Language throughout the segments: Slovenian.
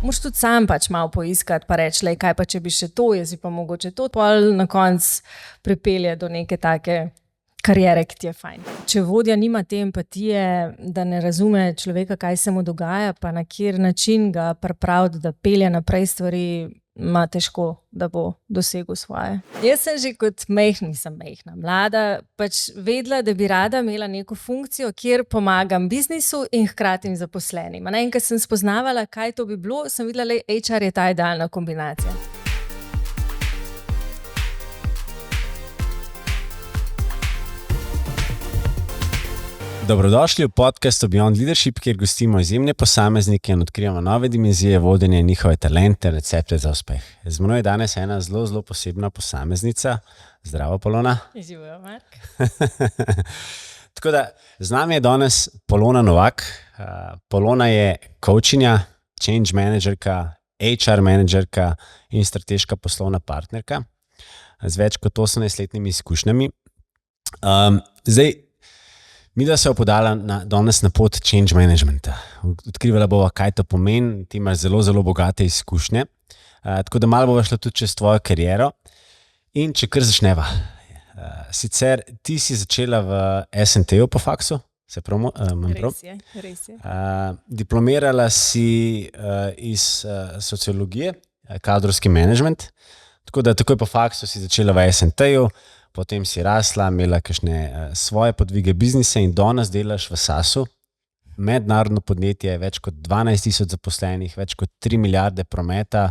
Moraš tudi sam pač malo poiskati, pa reči, kaj pa če bi še to, jaz bi pa mogoče to, pol na koncu pripelje do neke take karijere, ki ti je fajn. Če vodja nima te empatije, da ne razume človeka, kaj se mu dogaja, pa na kjer način ga pripraviti, da pelje naprej stvari, ima težko, da bo dosegel svoje. Jaz sem že kot mlada, pač vedela, da bi rada imela neko funkcijo, kjer pomagam biznisu in hkrati zaposlenim. In ko sem spoznavala, kaj to bi bilo, sem videla, da HR je ta idealna kombinacija. Dobrodošli v podcastu Beyond Leadership, kjer gostimo izjemne posameznike in odkrivamo nove dimenzije vodenja in njihove talente, recepte za uspeh. Z mano je danes ena zelo posebna posameznica. Zdravo, Polona. Živijo, Mark. Tako da, z nami je danes Polona Novak. Polona je coachinja, change managerka, HR managerka in strateška poslovna partnerka z več kot 18-letnimi izkušnjami. Midva se je podala danes na pot change managementa. Odkrivala bova, kaj to pomeni, ti imaš zelo bogate izkušnje. Tako da malo bova šla tudi čez tvojo kariero. In če kar začneva. Sicer ti si začela v SNT-ju po faksu, se prav, Res je. Diplomirala si iz sociologije, kadrovski management. Tako da takoj po faksu si začela v SNT-ju. Potem si rasla, imela kakšne svoje podvige biznise in danes delaš v SAS-u. Mednarodno podjetje, več kot 12,000 zaposlenih, več kot 3 milijarde prometa.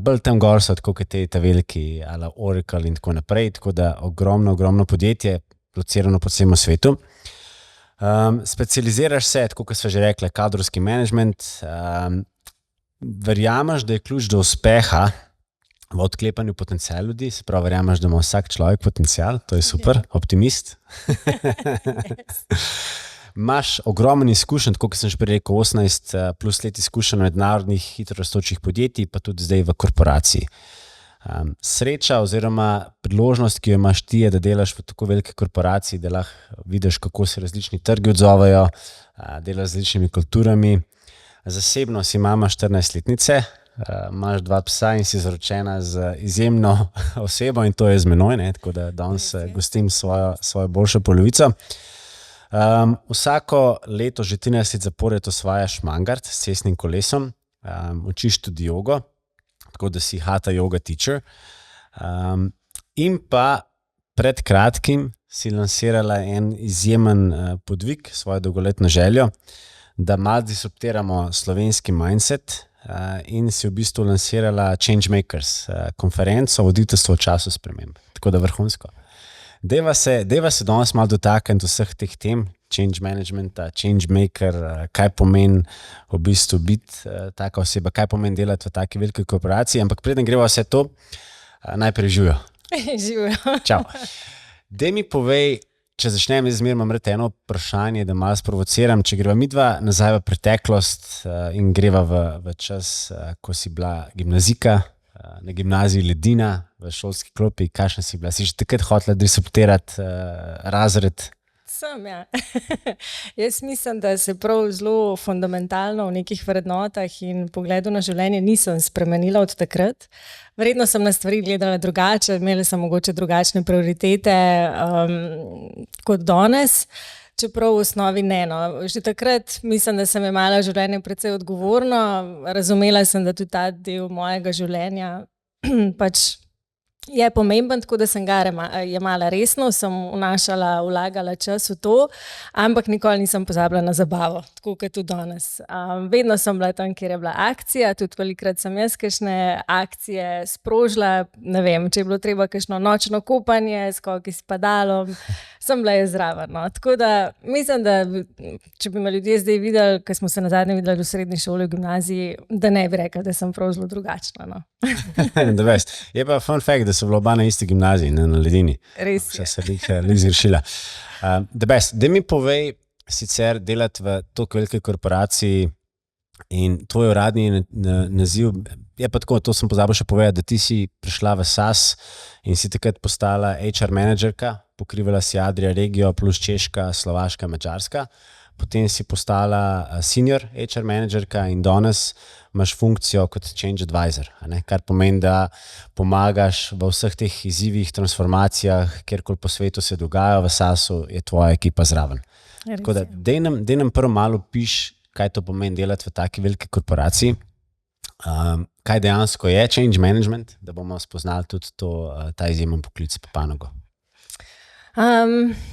Bolj tam gor so, tako kot ta veliki, ala Oracle in tako naprej. Tako da ogromno podjetje, locirano po celem svetu. Specializiraš se, tako kot sva že rekla, kadrovski management. Verjameš, da je ključ do uspeha v odklepanju potenciala ljudi, se pravi, verjameš, da ima vsak človek potencial, to je super, optimist. Imaš ogromen izkušenj, tako kot sem že prej rekel, 18 plus let izkušenj v mednarodnih hitro rastočih podjetij, pa tudi zdaj v korporaciji. Sreča oziroma priložnost, ki jo imaš ti, je, da delaš v tako veliki korporaciji, da lahko vidiš, kako se različni trgi odzovejo, delaš z različnimi kulturami. Zasebno si mama 14-letnice, imaš 2 psa in si zaročena z izjemno osebo in to je z menoj, tako da danes gostim svojo boljšo polovico. Vsako leto že 13 let zapored osvajaš Mangart s cestnim kolesom, učiš tudi jogo, tako da si hatha yoga teacher. In pa pred kratkim si lansirala en izjemen podvig, svojo dolgoletno željo, da malo disruptiramo slovenski mindset, in si v bistvu lansirala Change Makers, konferenco o voditeljstvu v času sprememb. Tako da vrhunsko. Deva se danes malo dotakniti vseh teh tem, change managementa, change maker, kaj pomeni v bistvu biti taka oseba, kaj pomeni delati v taki veliki korporaciji, ampak preden greva vse to, najprej živijo. Živijo. Čau. Daj mi povej, če začnem, jaz zmeraj imam eno vprašanje, da malo sprovociram, če greva midva nazaj v preteklost in greva v čas, ko si bila gimnazijka, na gimnaziji Ledina, v šolski klopi, kakšna si bila? Si že takrat hotela disruptirati razred? Sem, ja. Jaz mislim, da se prav zelo fundamentalno v nekih vrednotah in pogledu na življenje nisem spremenila od takrat. Verjetno sem na stvari gledala drugače, imela sem mogoče drugačne prioritete kot danes, čeprav v osnovi ne. Že takrat mislim, da sem imela življenje precej odgovorno, razumela sem, da tudi ta del mojega življenja pač je pomemben, tako da sem ga jemala resno, sem vlagala čas v to, ampak nikoli nisem pozabila na zabavo, tako kot tudi danes. Vedno sem bila tam, kjer je bila akcija, tudi velikokrat sem jaz kakšne akcije sprožila, ne vem, če je bilo treba kakšno nočno kopanje, skoki s padalom, sem bila jaz zraven. Tako da mislim, da če bi me ljudje zdaj videli, ko smo se nazadnje videli v srednji šoli, v gimnaziji, da ne bi rekla, da sem prav zelo drugačna. Je pa fun fact, da so bila oba na isti gimnaziji, na Ledini. Res je. Se zgrešila. Da mi povej, sicer delati v tako veliki korporaciji in tvoj uradni naziv, je pa tako, to sem pozabil še povedati, da ti si prišla v SAS in si takrat postala HR managerka, pokrivala si Adria regijo plus Češka, Slovaška, Madžarska. potem si postala senior HR managerka in danes imaš funkcijo kot change advisor, kar pomeni, da pomagaš v vseh teh izzivih, transformacijah, kjerkoli po svetu se dogaja, v SaaS-u je tvoja ekipa zraven. Tako da, dej nam prvo malo piš, kaj to pomeni delati v taki veliki korporaciji, kaj dejansko je change management, da bomo spoznali tudi ta izjemen poklic po panogo.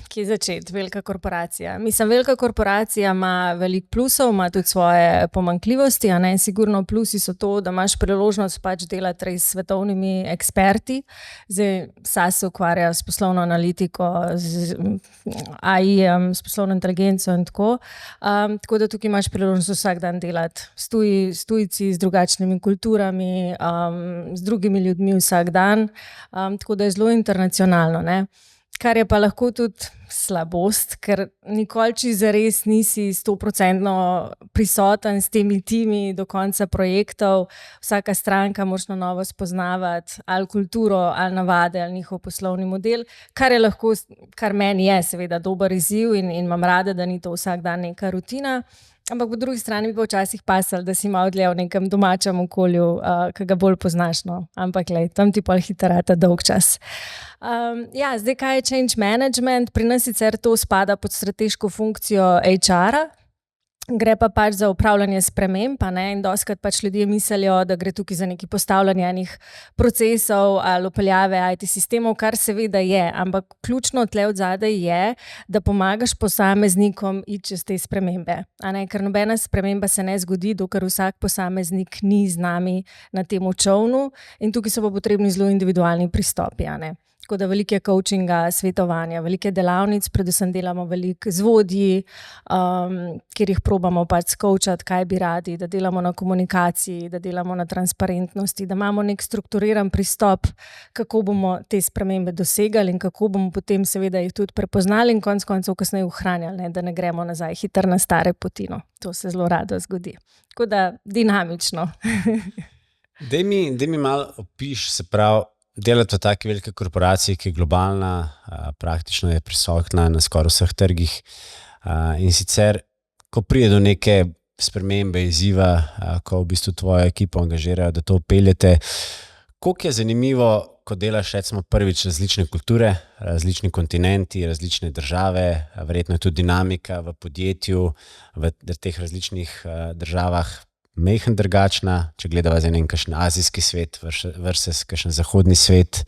Kje začeti? Velika korporacija. Mislim, velika korporacija ima veliko plusov, ima tudi svoje pomanjkljivosti, Sigurno plusi so to, da imaš priložnost pač delati res s svetovnimi eksperti. Zdaj, SaaS se ukvarja s poslovno analitiko, z AI-jem, s poslovno inteligenco in tako. Tako da tukaj imaš priložnost vsak dan delati s tujci, z drugačnimi kulturami, z drugimi ljudmi vsak dan. Tako da je zelo internacionalno, ne? Kar je pa lahko tudi slabost, ker nikoli zares nisi 100% prisoten s temi timi do konca projektov. Vsaka stranka moraš na novo spoznavati ali kulturo, ali navade, ali njihov poslovni model, kar meni je seveda dober izziv in imam rada, da ni to vsak dan neka rutina. Ampak po drugi strani bi pa včasih pasalo, da si malo dlje v nekem domačem okolju, ki ga bolj poznaš. No. Ampak tam ti pol hitro rata dolg čas. Zdaj, kaj je change management? Pri nas sicer to spada pod strateško funkcijo HR-a. Gre pa pač za upravljanje sprememb, in dostikrat pač ljudje mislijo, da gre tukaj za neki postavljanje enih procesov ali vpeljave IT sistemov, kar seveda je, ampak ključno tle od zadaj je, da pomagaš posameznikom iti čez te spremembe. Ker nobena sprememba se ne zgodi, dokler vsak posameznik ni z nami na tem čolnu in tukaj so pa potrebni zelo individualni pristopi. Tako da veliko je coachinga, svetovanja, veliko delavnic, predvsem delamo veliko z vodji, kjer jih probamo pač coachati, kaj bi radi, da delamo na komunikaciji, da delamo na transparentnosti, da imamo nek strukturiran pristop, kako bomo te spremembe dosegali in kako bomo potem seveda jih tudi prepoznali in konec koncev kasneje ohranjali, da ne gremo nazaj hitro na stare poti. To se zelo rado zgodi. Tako da dinamično. Dej mi malo opiš, se pravi, delati v taki veliki korporaciji, ki je globalna, praktično je prisotna na skoraj vseh trgih. In sicer, ko pride do neke spremembe, izziva, ko v bistvu tvojo ekipo angažirajo, da to peljete, koliko je zanimivo, ko delaš recimo prvič različne kulture, različni kontinenti, različne države, verjetno je tudi dinamika v podjetju, v teh različnih državah mehen drugačna, če gledava za kakšen azijski svet versus kakšen zahodni svet,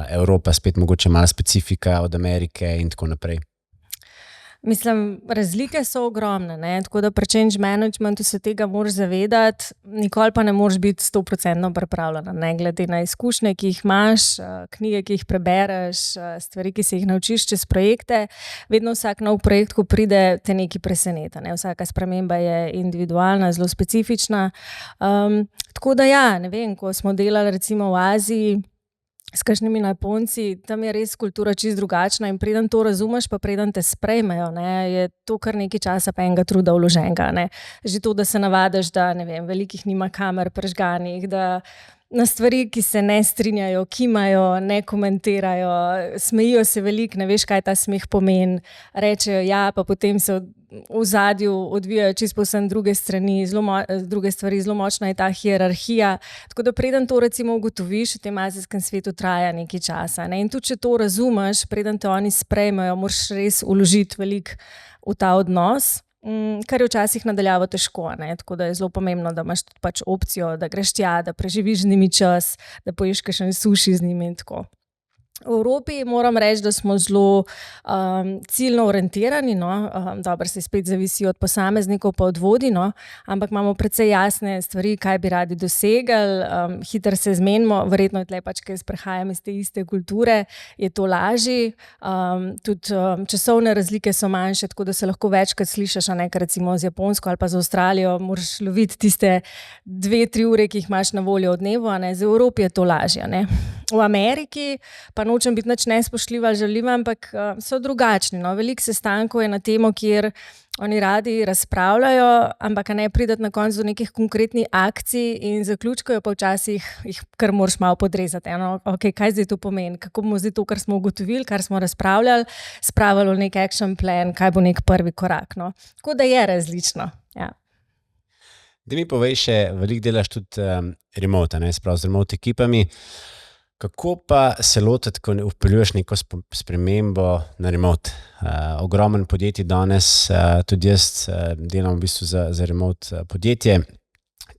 Evropa spet mogoče malo specifika od Amerike in tako naprej. Mislim, razlike so ogromne, tako da pri change managementu se tega moraš zavedati, nikoli pa ne moreš biti 100% pripravljena, glede na izkušnje, ki jih imaš, knjige, ki jih prebereš, stvari, ki se jih naučiš čez projekte. Vedno vsak nov projekt, ko pride, te nekaj preseneta. Vsaka sprememba je individualna, zelo specifična. Tako da ne vem, ko smo delali recimo v Aziji, s kakšnimi Japonci, tam je res kultura čisto drugačna in preden to razumeš, pa preden te sprejmejo, je to kar nekaj časa pa enega truda vloženega. Že to, da se navadiš, da velikih nima kamer prižganih, da na stvari, ki se ne strinjajo, kimajo, ne komentirajo, smejijo se veliko, ne veš, kaj ta smeh pomeni, rečejo ja, pa potem se v ozadju odvijajo čisto povsem druge stvari, zelo močna je ta hierarhija. Tako da preden to recimo ugotoviš, v tem azijskem svetu traja nekaj časa. In tudi, če to razumeš, preden te oni sprejmejo, moraš res vložiti veliko v ta odnos, kar je včasih nadaljavo težko. Tako da je zelo pomembno, da imaš tudi pač opcijo, da greš tja, da preživiš z njimi čas, da poješ kakšen suši z njimi in tako. V Evropi moram reči, da smo zelo ciljno orientirani, dobro se spet zavisi od posameznikov pa od vodij, ampak imamo precej jasne stvari, kaj bi radi dosegali, hitro se zmenimo, verjetno je tle pač, ker prihajam iz te iste kulture, je to lažje, tudi časovne razlike so manjše, tako da se lahko večkrat slišiš, ker recimo z Japonsko ali pa z Avstralijo moraš loviti tiste 2-3 ure, ki jih imaš na voljo v dnevu, z Evropi je to lažje. V Ameriki pa nočem biti nič nespoštljiva ali žaljiva, ampak so drugačni. Veliko sestankov je na temo, kjer Oni radi razpravljajo, ampak ne prideti na koncu do nekih konkretnih akcij in zaključkajo pa včasih jih kar moraš malo podrezati. Okay, kaj zdaj to pomeni? Kako bomo zdaj to, kar smo ugotovili, kar smo razpravljali, spravili v nek action plan, kaj bo nek prvi korak. No? Tako da je različno. Ja. Da mi povej še, veliko delaš tudi remote, sprav z remote ekipami. Kako pa se lotiti, ko vpeljuješ neko spremembo na remote? Ogromen podjetij danes, tudi jaz delam v bistvu za remote podjetje.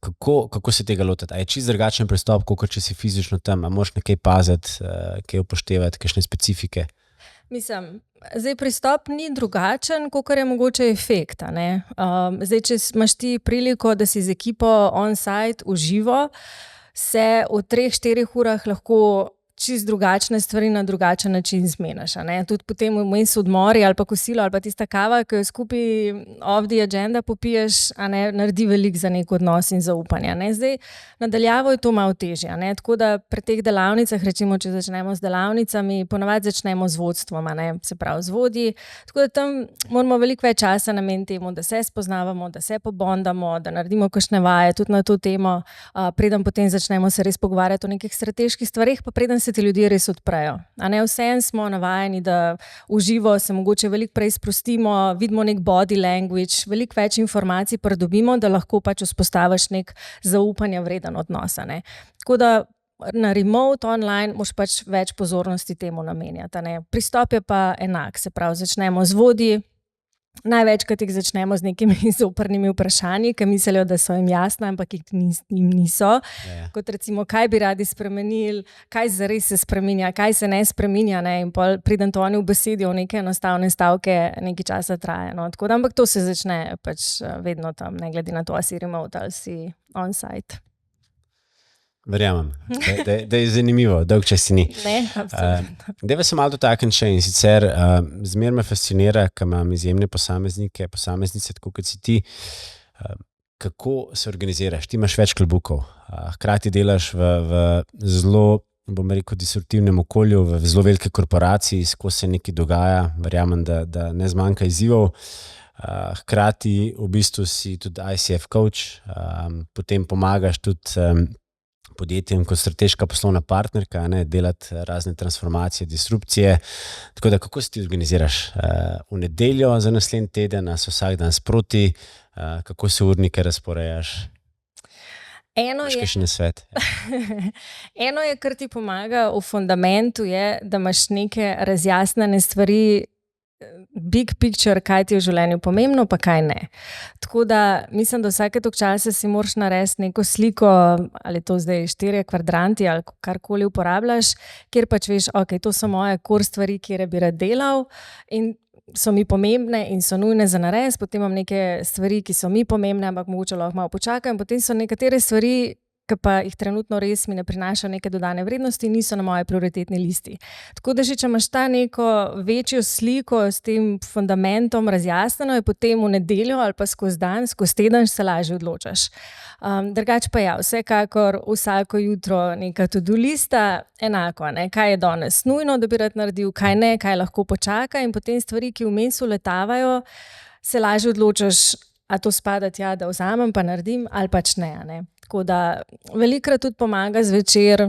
Kako se tega lotiti? A je čisto drugačen pristop, kot če si fizično tam? A moraš nekaj paziti, kaj upoštevati, kakšne specifike? Mislim, zdaj pristop ni drugačen, kot je mogoče efekt. Zdaj, če imaš ti priliko, da si z ekipo on-site v živo, se v 3-4 urah lahko čisto drugačne stvari na drugačen način zmeniš. Tudi potem vmes odmori ali pa kosilo ali pa tista kava, ki jo skupaj off the agenda popiješ, naredi veliko za nek odnos in zaupanje. Zdaj, nadaljavo je to malo težje. Tako da pri teh delavnicah, recimo, če začnemo z delavnicami, ponavadi začnemo z vodstvom, se pravi z vodji. Tako da tam moramo veliko več časa nameniti temu, da se spoznavamo, da se pobondamo, da naredimo kakšne vaje tudi na to temo, preden potem začnemo se res pogovarjati o nekih strateških stvareh, pa preden se ti ljudje res odprejo. Vseeno smo navajeni, da v živo se mogoče veliko prej sprostimo, vidimo nek body language, veliko več informacij pridobimo, da lahko pač vzpostaviš nek zaupanja vreden odnos. Tako da na remote, online moraš pač več pozornosti temu namenjati. Pristop je pa enak, se pravi, začnemo z vodji. Največkrat jih začnemo z nekimi zoprnimi vprašanji, ki mislijo, da so jim jasna, ampak jim niso. Kot recimo, kaj bi radi spremenili, kaj zares se spreminja, kaj se ne spreminja. In pol preden to oni v besedijo v neke enostavne stavke, nekaj časa traja. Tako da, ampak to se začne pač vedno tam, ne glede na to, ali si remote ali si on-site. Verjamem, da je zanimivo, dolg čas si ni. Ne, absolutno. Deva se malo dotakniti še in sicer zmer me fascinira, ker imam izjemne posameznice, tako kot si ti, kako se organiziraš. Ti imaš več klobukov, hkrati delaš v zelo, bom rekel, disruptivnem okolju, v zelo velike korporaciji, skozi se nekaj dogaja, verjamem, da ne zmanjka izzivov. Hkrati v bistvu si tudi ICF coach, potem pomagaš tudi podjetjem kot strateška poslovna partnerka, delati razne transformacije, disrupcije. Tako da, kako se ti organiziraš v nedeljo za naslednji teden, so vsak dan sproti, kako se urnike razporejaš? Še nasvet. Eno je, kar ti pomaga v fundamentu, je, da imaš neke razjasnjene stvari, big picture, kaj ti je v življenju pomembno, pa kaj ne. Tako da mislim, da vsake toliko časa si moraš narediti neko sliko, ali to zdaj 4 kvadranti ali karkoli uporabljaš, kjer pač veš, ok, to so moje core stvari, kjer bi rad delal in so mi pomembne in so nujne za narediti, potem imam neke stvari, ki so mi pomembne, ampak mogoče lahko malo počakam, potem so nekatere stvari, ki pa jih trenutno res mi ne prinašajo neke dodane vrednosti, niso na moji prioritetni listi. Tako da že, če imaš ta neko večjo sliko s tem fundamentom razjasnjeno, je potem v nedeljo ali pa skozi dan, skozi teden se lažje odločaš. Drugače pa ja, vsekakor vsako jutro neka to-do lista, enako, kaj je danes nujno, da bi rad naredil, kaj ne, kaj lahko počaka in potem stvari, ki vmes uletavajo, se lažje odločaš, a to spada tja, da vzamem pa naredim ali pač ne. Tako da velikokrat tudi pomaga zvečer,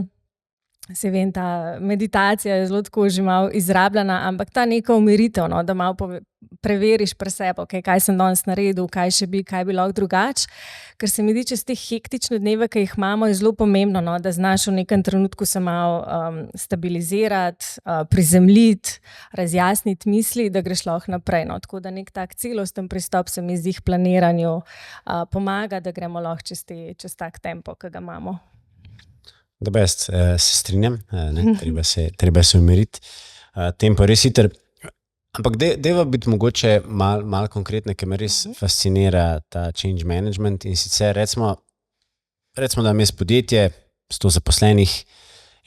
se vem, ta meditacija je zelo tako že malo izrabljena, ampak ta neka umiritev, da malo preveriš pri sebi, okay, kaj sem danes naredil, kaj bi lahko drugače, ker se mi zdi, čez te hektične dneve, ki jih imamo, je zelo pomembno, da znaš v nekem trenutku se malo stabilizirati, prizemljiti, razjasniti misli, da greš lahko naprej. Tako da nek tak celosten pristop se mi zdi k planiranju pomaga, da gremo lahko čez tak tempo, ki ga imamo. Da se strinjam, treba se umiriti, tempo res hiter. Ampak deva biti mogoče malo konkretne, ker me res fascinira ta change management in sicer recimo, da imam jaz podjetje, 100 zaposlenih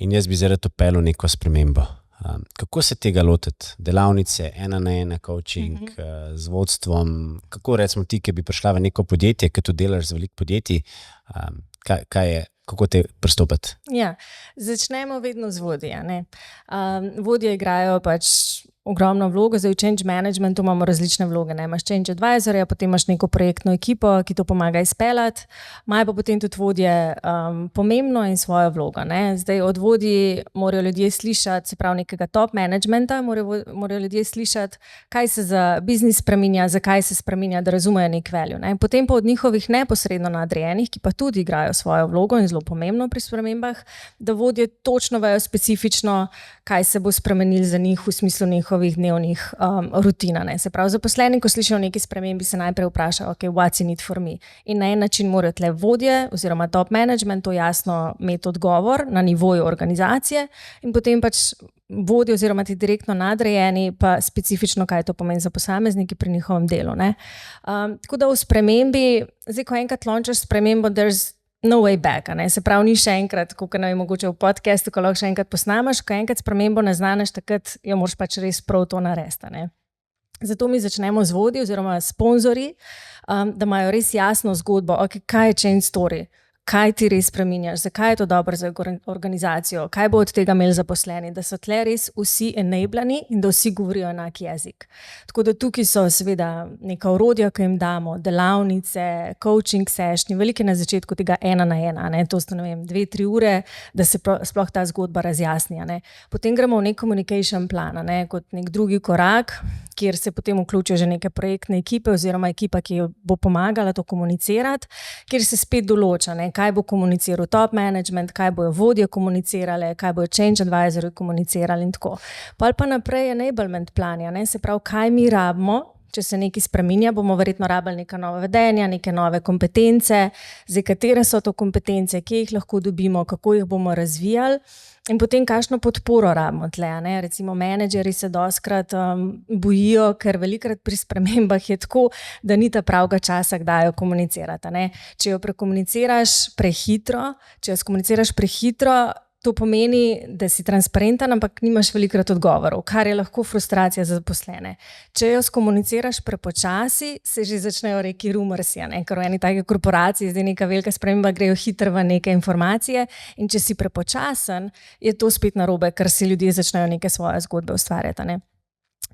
in jaz bi zaradi upelo neko spremembo. Kako se tega lotiti? Delavnice, 1-na-1 coaching, z vodstvom, kako recimo ti, ki bi prišla v neko podjetje, ki tu delaš z veliko podjetij, kaj je? Kako te pristopiti? Ja, začnemo vedno z vodji. Vodje igrajo pač ogromno vlogo. Zdaj v change managementu imamo različne vloge. Ne? Imaš change advisorja, potem imaš neko projektno ekipo, ki to pomaga izpeljati, imajo pa potem tudi vodje pomembno in svojo vlogo. Ne? Zdaj od vodij morajo ljudje slišati, se pravi nekega top managementa, morajo ljudje slišati, kaj se za biznis spreminja, zakaj se spreminja, da razumejo nek value. Ne? Potem pa od njihovih neposredno nadrejenih, ki pa tudi igrajo svojo vlogo in zelo pomembno pri spremembah, da vodje točno vejo specifično, kaj se bo spremenil za njih v smislu njihovih dnevnih rutina. Ne. Se pravi, zaposleni, ko slišijo o neki spremembi, se najprej vprašajo, ok, what's in it for me? In na en način morajo tle vodje oziroma top management to jasno imeti odgovor na nivoju organizacije in potem pač vodje oziroma ti direktno nadrejeni pa specifično, kaj to pomeni za posamezniki pri njihovem delu. Ne. Tako da v spremembi, zdaj ko enkrat launchaš spremembo, there's no way back, ne? Se pravi, ni še enkrat, kot je mogoče v podcastu, ko lahko še enkrat posnamaš, ko enkrat spremembo naznaniš, takrat jo moraš pač res prav to narediti. Ne? Zato mi začnemo z vodji oziroma sponzorji, da imajo res jasno zgodbo, okay, kaj je change story, kaj ti res spreminjaš, zakaj je to dobro za organizacijo, kaj bo od tega imeli zaposleni, da so tle res vsi enablani in da vsi govorijo enak jezik. Tako da tukaj so seveda neka orodja, ki jim damo, delavnice, coaching sessioni, velike na začetku tega 1 na 1, ne? To so 2-3 ure, da se sploh ta zgodba razjasni. Ne? Potem gremo v nek communication plan, ne? Kot nek drugi korak, kjer se potem vključijo že neke projektne ekipe oziroma ekipa, ki bo pomagala to komunicirati, kjer se spet določa, ne? Kaj bo komuniciral top management, kaj bojo vodje komunicirale, kaj bojo change advisorji komunicirali in tako. Pol pa naprej enablement planja, ne? Se pravi, kaj mi rabimo, če se nekaj spreminja, bomo verjetno rabili neka nova vedenja, neke nove kompetence, zdaj katere so to kompetence, kje jih lahko dobimo, kako jih bomo razvijali. In potem kakšno podporo rabimo tle, ne? Recimo menedžerji se dostikrat bojijo, ker velikokrat pri spremembah je tako, da ni ta pravega časa, kdaj jo komunicirati. Ne? Če jo prekomuniciraš prehitro, to pomeni, da si transparenten, ampak nimaš velikokrat odgovorov, kar je lahko frustracija za zaposlene. Če jo skomuniciraš prepočasi, se že začnejo reki rumorsi, ker v eni taki korporaciji zdaj neka velika sprememba grejo hitro v neke informacije in če si prepočasen, je to spet narobe, ker si ljudje začnejo neke svoje zgodbe ustvarjati. Ne?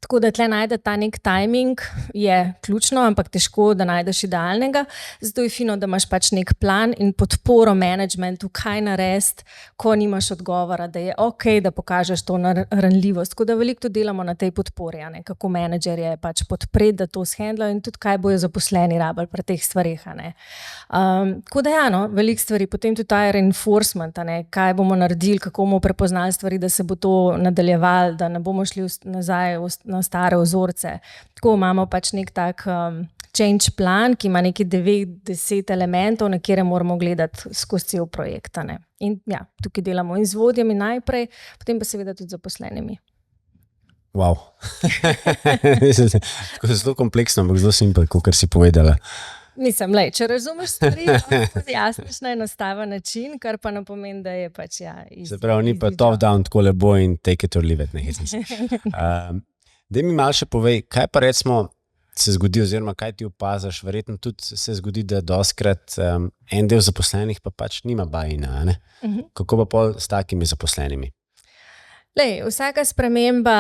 Tako da tle najde ta nek timing je ključno, ampak težko, da najdeš idealnega. Zato je fino, da imaš pač nek plan in podporo managementu, kaj narediti, ko nimaš odgovora, da je ok, da pokažeš to ranljivost. Tako da veliko to delamo na tej podpori, kako menedžerje pač podpreti, da to shendlajo in tudi kaj bojo zaposleni rabili pri teh stvareh. Tako da veliko stvari, potem tudi ta reinforcement, kaj bomo naredili, kako bomo prepoznali stvari, da se bo to nadaljevalo, da ne bomo šli nazaj na stare vzorce. Tako imamo pač nek tak change plan, ki ima nekaj 9-10 elementov, na kere moramo gledati skozi cel projekt. In tukaj delamo in z vodjami najprej, potem pa seveda tudi z zaposlenimi. Wow. Tako zelo kompleksno, ampak zelo simpel, kot si povedala. Mislim, če razumeš stvari, lahko zjasniš na enostaven način, kar pa ne pomeni, da je pač Se pravi, ni pa top down tako lepo in take it or leave it. Daj mi malo še povej, kaj pa recimo se zgodi oziroma kaj ti opazaš, verjetno tudi se zgodi, da dostikrat en del zaposlenih pa pač nima buy-ina, ne? Kako pa pol s takimi zaposlenimi? Vsaka sprememba,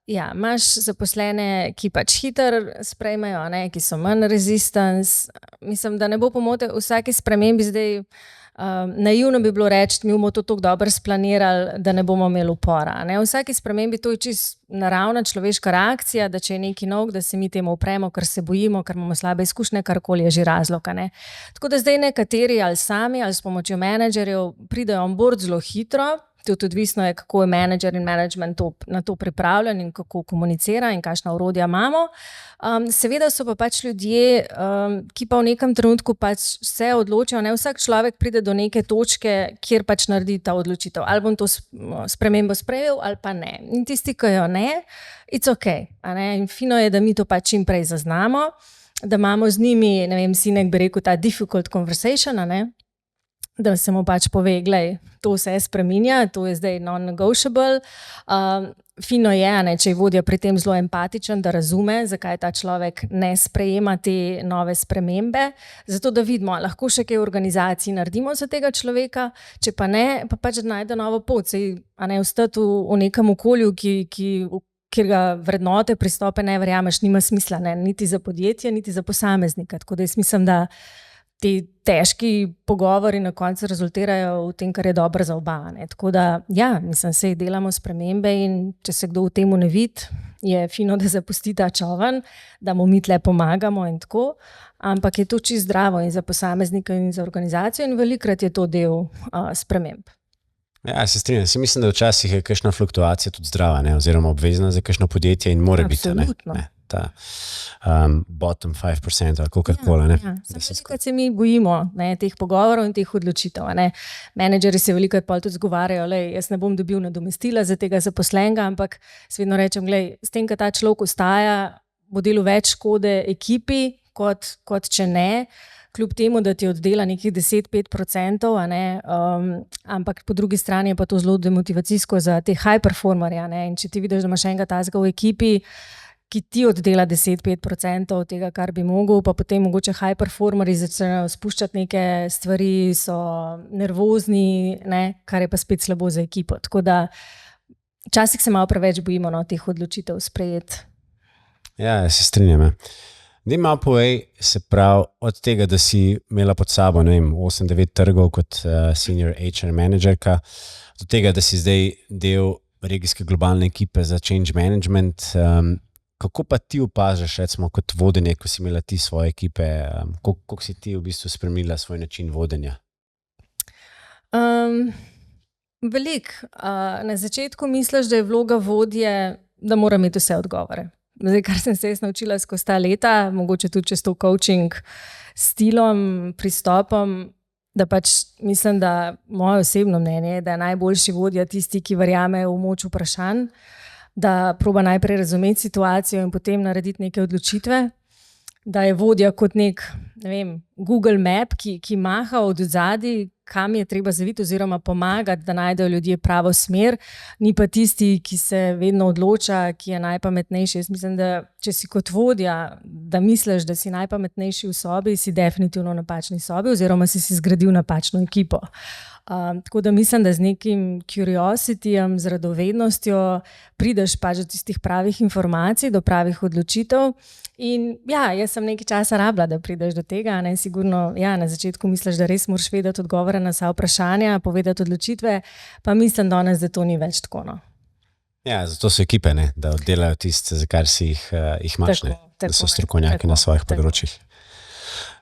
imaš zaposlene, ki pač hitro sprejmejo, ki so manj resistance. Mislim, da ne bo pomote vsaki spremembi zdaj. Naivno bi bilo reči, mi bomo to tako dobro splanirali, da ne bomo imeli upora. V vsaki spremembi to je čisto naravna človeška reakcija, da če je nekaj nov, da se mi temu upremo, ker se bojimo, ker imamo slabe izkušnje, karkoli je že razlog. Tako da zdaj nekateri ali sami ali s pomočjo menedžerjev pridejo on board zelo hitro. Tudi odvisno je, kako je menedžer in management na to pripravljen in kako komunicira in kakšna orodja imamo. Seveda so pa pač ljudje, ki pa v nekem trenutku pač se odločijo, vsak človek pride do neke točke, kjer pač naredi ta odločitev. Ali bom to spremembo sprejel ali pa ne. In tisti, ki jo ne, it's ok. In fino je, da mi to pač čim prej zaznamo, da imamo z njimi, Sinek bi rekel, ta difficult conversation, da se mu pač pove, glej, to se spreminja, to je zdaj non-negotiable. Fino je, če je vodja pri tem zelo empatičen, da razume, zakaj ta človek ne sprejema te nove spremembe, zato da vidimo, lahko še kaj v organizaciji naredimo za tega človeka, če pa ne, pa pač najde novo pot, ostati v nekem okolju, kjer ga vrednote, pristope ne verjameš, nima smisla, ne, niti za podjetje, niti za posameznika. Tako da jaz mislim, da ti težki pogovori na koncu rezultirajo v tem, kar je dobro za oba. Ne. Tako da, ja, mislim, sej delamo spremembe in če se kdo v temu ne vidi, je fino, da zapusti ta čovan, da mu mi tle pomagamo in tako, ampak je to čisto zdravo in za posameznika in za organizacijo in velikrat je to del sprememb. Ja, se strinjam. Mislim, da včasih je kakšna fluktuacija tudi zdrava, ne? Oziroma obvezna za kakšno podjetje in mora biti. Absolutno. Ne? Ta bottom 5% ali kakorkoli. Ja. Velikrat se mi bojimo, ne, teh pogovorov in teh odločitev. Ne. Menedžeri se velikrat tudi zgovarjajo, jaz ne bom dobil nadomestila za tega zaposlenega, ampak vedno rečem, s tem, ko ta človek ostaja, bo delal več škode ekipi, kot če ne. Kljub temu, da ti oddela nekih 10-5%, ampak po drugi strani je pa to zelo demotivacijsko za te high performerje. In če ti vidiš, da imaš enega tazga v ekipi, ki ti oddela 10-5% od tega, kar bi mogel, pa potem mogoče high performerji začnejo spuščati neke stvari, so nervozni, kar je pa spet slabo za ekipo. Tako da včasih se malo preveč bojimo teh odločitev sprejeti. Ja, se strinjam. Daj malo povej, se pravi, od tega, da si imela pod sabo 8-9 trgov kot senior HR managerka, do tega, da si zdaj del regijske globalne ekipe za change management. Kako pa ti opažaš, recimo, kot vodenje, ko si imela ti svoje ekipe, kako si ti v bistvu spremenila svoj način vodenja? Veliko. Na začetku misliš, da je vloga vodje, da mora imeti vse odgovore. Zdaj, kar sem se naučila skozi ta leta, mogoče tudi čez to coaching stilom, pristopom, da mislim, da moje osebno mnenje je, da je najboljši vodja tisti, ki verjame v moč vprašanj, da proba najprej razumeti situacijo in potem narediti neke odločitve, da je vodja kot nek, Google Map, ki maha od zadaj, kam je treba zaviti oziroma pomagati, da najdejo ljudje pravo smer, ni pa tisti, ki se vedno odloča, ki je najpametnejši. Jaz mislim, da če si kot vodja, da misliš, da si najpametnejši v sobi, si definitivno v napačni sobi oziroma si zgradil napačno ekipo. Tako da mislim, da z nekim curiosityjem, z radovednostjo prideš do tistih pravih informacij, do pravih odločitev. In ja, jaz sem nekaj časa rabila, da prideš do tega. Sigurno, ja, na začetku misliš, da res moraš vedeti odgovore na vsa vprašanja, povedati odločitve, pa mislim danes, da to ni več tako. No. Ja, zato so ekipe, da oddelajo tiste, za kar si jih imaš, da so strokovnjaki na svojih področjih.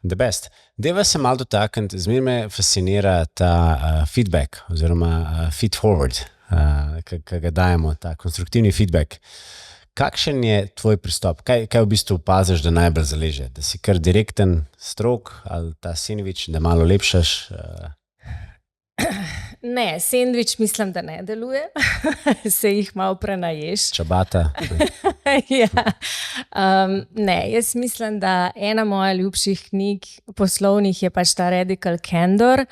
The best. Deva se malo dotakniti, zmeraj me fascinira ta feedback oziroma feed forward, ki ga dajemo, ta konstruktivni feedback. Kakšen je tvoj pristop? Kaj v bistvu opaziš, da najbolj zaleže? Da si kar direkten, strog ali ta sendvič, da malo lepšaš? Ne, sendvič mislim, da ne deluje. Se jih malo prenaješ. Čabata. Ja. Ne, jaz mislim, da ena moja ljubših knjig poslovnih je ta Radical Candor,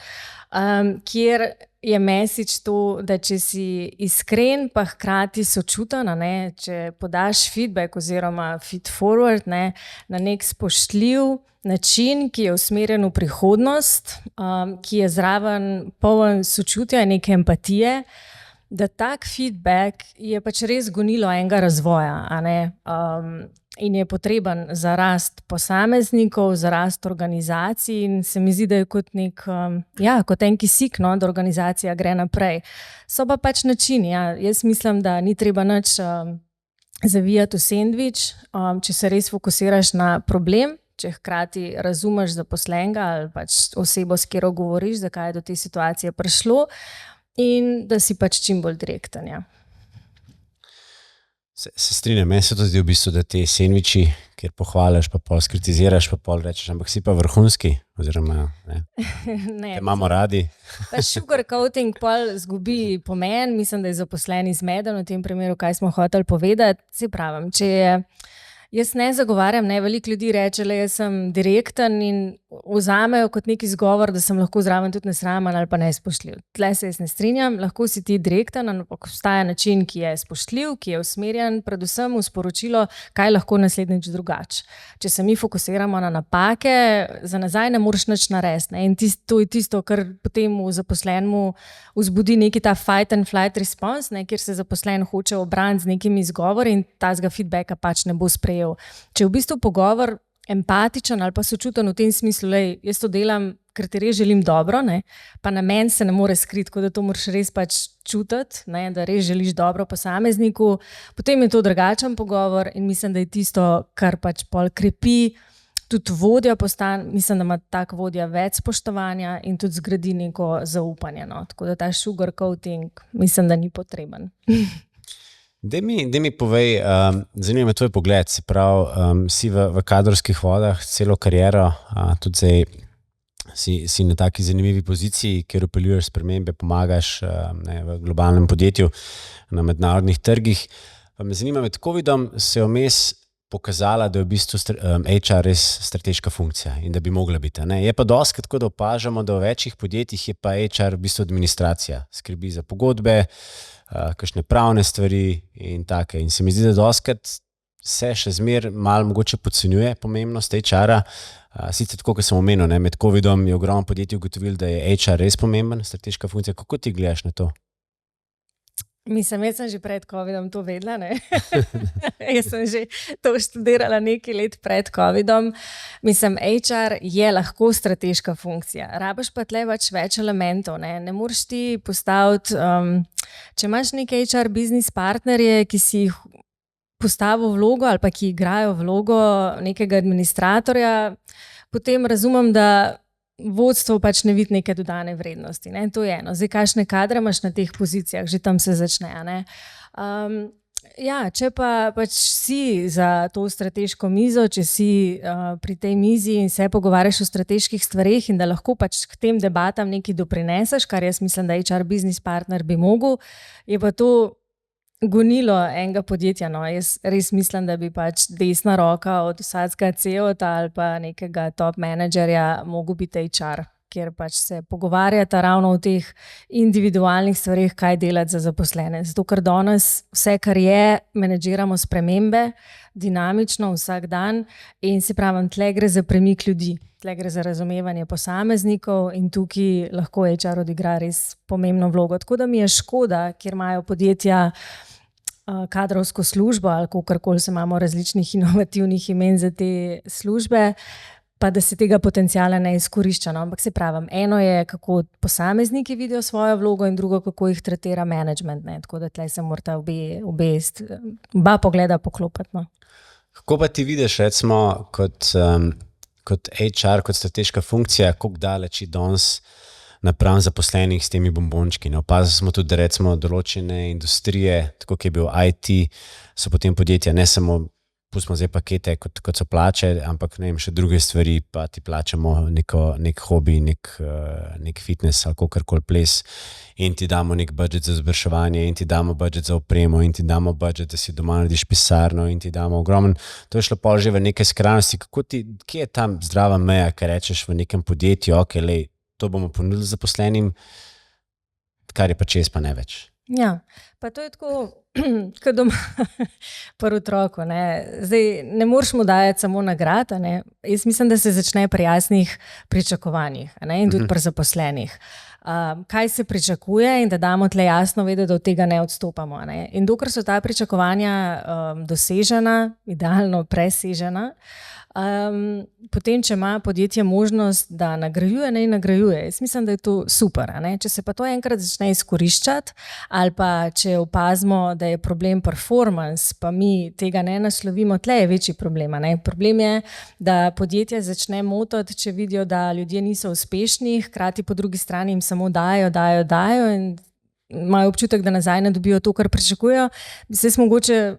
kjer je message to, da če si iskren, pa hkrati sočuten, če podaš feedback oziroma feed forward na nek spoštljiv način, ki je usmerjen v prihodnost, ki je zraven poln sočutja in neke empatije, da tak feedback je res gonilo enega razvoja, in je potreben za rast posameznikov, za rast organizacij in se mi zdi, da je kot nek, kot en kisik, da organizacija gre naprej. So pa načini, jaz mislim, da ni treba nič zavijati v sendvič, če se res fokusiraš na problem, če hkrati razumeš zaposlenega ali osebo, s katero govoriš, zakaj je do te situacije prišlo in da si čim bolj direkten. Ja. Se strinjam, meni se to zdi v bistvu, da te sendviči, kjer pohvališ, pa pol skritiziraš, pa pol rečeš, ampak si pa vrhunski, oziroma te imamo radi. Sugar coating pol zgubi pomen, mislim, da je zaposleni zmeden v tem primeru, kaj smo hoteli povedati. Se pravim, če Jaz ne zagovarjam, ne, veliko ljudi reče, da sem direkten in vzamejo kot neki izgovor, da sem lahko zraven tudi nesramen ali pa nespoštljiv. Tle se jaz ne strinjam, lahko si ti direkten, ampak obstaja način, ki je spoštljiv, ki je usmerjen predvsem v sporočilo, kaj lahko naslednjič drugače. Če se mi fokusiramo na napake, za nazaj ne moreš nič narediti. Ne? In to je tisto, kar potem v zaposlenemu vzbudi neki ta fight and flight response, ne? Kjer se zaposlen hoče obraniti z nekimi izgovori in tazga feedbacka pač ne bo sprejel. Če je v bistvu pogovor empatičen ali pa sočuten v tem smislu, lej, jaz to delam, ker ti res želim dobro, ne? Pa namen se ne more skriti, tako da to moraš res pač čutiti, ne? Da res želiš dobro posamezniku, potem je to drugačen pogovor in mislim, da je tisto, kar pač pol krepi, tudi vodja mislim, da ima tak vodja več spoštovanja in tudi zgradi neko zaupanje, no? Tako da ta sugarcoating mislim, da ni potreben. Daj mi povej, zanima me tvoj pogled, se pravi, si v kadrovskih vodah celo kariero, tudi zdaj si na taki zanimivi poziciji, kjer upeljuješ spremembe, pomagaš v globalnem podjetju na mednarodnih trgih. Me zanima, med covidom se je vmes pokazala, da je v bistvu HR res strateška funkcija in da bi mogla biti. Ne? Je pa dostikrat tako, da opažamo, da v večjih podjetjih je pa HR v bistvu administracija, skrbi za pogodbe, kakšne pravne stvari in take. In se mi zdi, da dostikrat se še zmer malo mogoče podcenjuje pomembnost HR-a. Sicer tako, kot sem omenil, ne, med covidom je ogromno podjetij ugotovilo, da je HR res pomemben, strateška funkcija. Kako ti gledaš na to? Mislim, jaz sem že pred covidom to vedela, ne? Jaz sem že to študirala nekaj let pred covidom. Mislim, HR je lahko strateška funkcija. Rabiš pa tle več elementov, ne? Ne moreš ti postaviti, če imaš neke HR business partnerje, ki si jih postavil vlogo ali pa ki igrajo vlogo nekega administratorja, potem razumem, da vodstvo pač ne vidi neke dodane vrednosti. Ne? To je eno. Zdaj, kakšne kadre imaš na teh pozicijah, že tam se začne. Ne? Ja, če pa pač si za to strateško mizo, če si pri tej mizi in se pogovarjaš o strateških stvareh in da lahko pač k tem debatam nekaj doprineseš, kar jaz mislim, da HR business partner bi mogel, je pa to gonilo enega podjetja. No. Jaz res mislim, da bi pač desna roka od vsakega CEO-ta ali pa nekega top menedžerja mogel biti HR, kjer pač se pogovarjata ravno o teh individualnih stvareh, kaj delati za zaposlene. Zato, ker danes vse, kar je, menedžiramo spremembe, dinamično vsak dan in se pravim, tle gre za premik ljudi, tle gre za razumevanje posameznikov in tukaj lahko HR odigra res pomembno vlogo. Tako da mi je škoda, kjer imajo podjetja kadrovsko službo ali kakorkoli se imamo različnih inovativnih imen za te službe, pa da se tega potencijala ne izkorišča. No? Ampak se pravim, eno je, kako posamezniki vidijo svojo vlogo in drugo, kako jih tretira management. Ne? Tako da tle se morata oba pogleda poklopiti. No? Kako pa ti vidiš, recimo, kot HR, kot strateška funkcija, kako daleč je danes napram zaposlenih s temi bombončki? Ne? Opazili smo tudi, da recimo določene industrije, tako kot je bil IT, so potem podjetja ne samo pustimo zdaj pakete, kot so plače, ampak ne vem, še druge stvari, pa ti plačamo nek hobi, nek fitness ali kakorkoli ples in ti damo nek budget za izvrševanje in ti damo budget za opremo in ti damo budget, da si doma narediš pisarno in ti damo ogromen. To je šlo pol že v neke skrajnosti. Kje je tam zdrava meja, kaj rečeš v nekem podjetju, ok, lej, to bomo ponudili zaposlenim, kar je pa čez pa ne več. Ja, pa to je tako, kot doma pri otroku. Zdaj, ne moreš mu dajati samo nagrad. Jaz mislim, da se začne pri jasnih pričakovanjih in tudi pri zaposlenih. Kaj se pričakuje in da damo tle jasno vedeti, da od tega ne odstopamo. In dokler so ta pričakovanja dosežena, idealno presežena, potem, če ima podjetje možnost, da nagrajuje, ne nagrajuje. Jaz mislim, da je to super. Če se pa to enkrat začne izkoriščati ali pa če opazimo, da je problem performance, pa mi tega ne naslovimo, tle je večji problem. Problem je, da podjetje začne motiti, če vidijo, da ljudje niso uspešni, hkrati po drugi strani jim samo dajo in imajo občutek, da nazaj ne dobijo to, kar pričakujejo. Bi se mogoče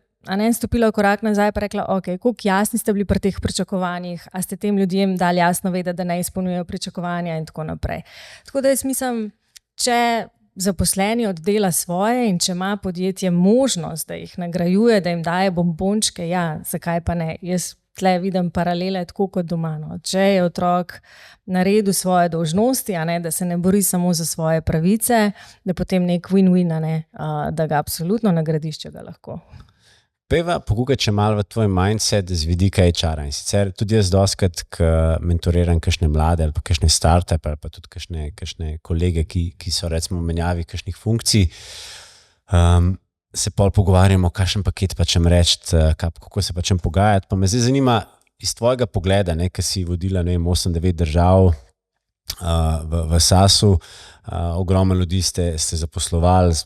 stopila korak nazaj pa rekla, ok, koliko jasni ste bili pri teh pričakovanjih, a ste tem ljudem dali jasno vedeti, da ne izpolnjujejo pričakovanja in tako naprej. Tako da jaz mislim, če zaposleni oddela svoje in če ima podjetje možnost, da jih nagrajuje, da jim daje bombončke, ja, zakaj pa ne? Jaz tle vidim paralele tako kot doma. No. Če je otrok naredil svoje dolžnosti, da se ne bori samo za svoje pravice, da potem nek win-win, da ga absolutno nagradiš, če ga lahko. Pejva pogukaj, če malo v tvoj mindset z vidika HR-a. In sicer tudi jaz dostakrat, ko mentoriram kakšne mlade ali pa kakšne start-up ali pa tudi kakšne kolege, ki so recimo v menjavi kakšnih funkcij, se pol pogovarjamo, kakšen paket pa čem reči, kako se pa čem pogajati. Pa me zdaj zanima iz tvojega pogleda, ki si vodila 8-9 držav v SaaS-u, ogromno ljudi ste zaposlovali,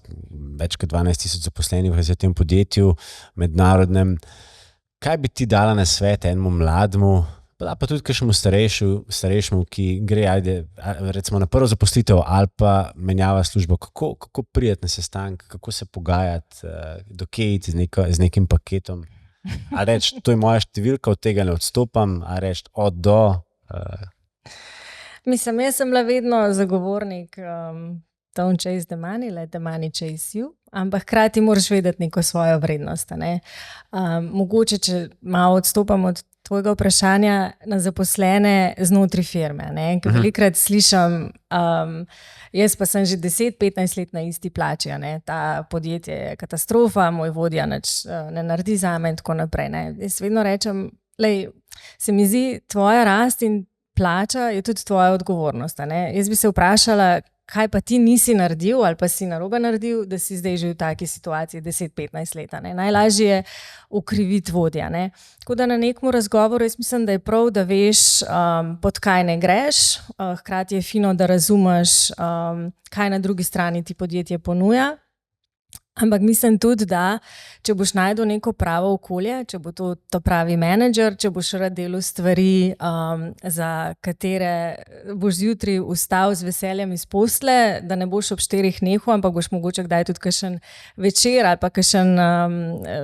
več kot 12,000 zaposlenih v tem podjetju, mednarodnem. Kaj bi ti dala na svet enemu mlademu, pa tudi kakšnemu starejšemu, ki gre recimo na prvo zaposlitev ali pa menjava službo, kako priti na sestanek, kako se pogajati, dokaj iti z nekim paketom. A reči, to je moja številka, od tega ne odstopam, a reči, od do. Mislim, jaz sem bila vedno zagovornik don't chase the money, let the money chase you, ampak hkrati moraš vedeti neko svojo vrednost. Mogoče, če malo odstopam od tvojega vprašanja na zaposlene znotraj firme. Ker velikokrat slišam, jaz pa sem že 10-15 let na isti plači, ta podjetje je katastrofa, moj vodja nič ne naredi zame in tako naprej. Jaz vedno rečem, se mi zdi tvoja rast in plača je tudi tvoja odgovornost. Jaz bi se vprašala, kaj pa ti nisi naredil ali pa si narobe naredil, da si zdaj že v taki situaciji 10-15 let. Najlažje je ukriviti vodja. Tako da na nekem razgovoru jaz mislim, da je prav, da veš, pod kaj ne greš, hkrati je fino, da razumeš, kaj na drugi strani ti podjetje ponuja. Ampak mislim tudi, da če boš najdel neko pravo okolje, če bo to pravi menedžer, če boš rad delal stvari, za katere boš zjutraj vstal z veseljem iz posle, da ne boš ob 4 nehal, ampak boš mogoče kdaj tudi kakšen večer ali pa kakšen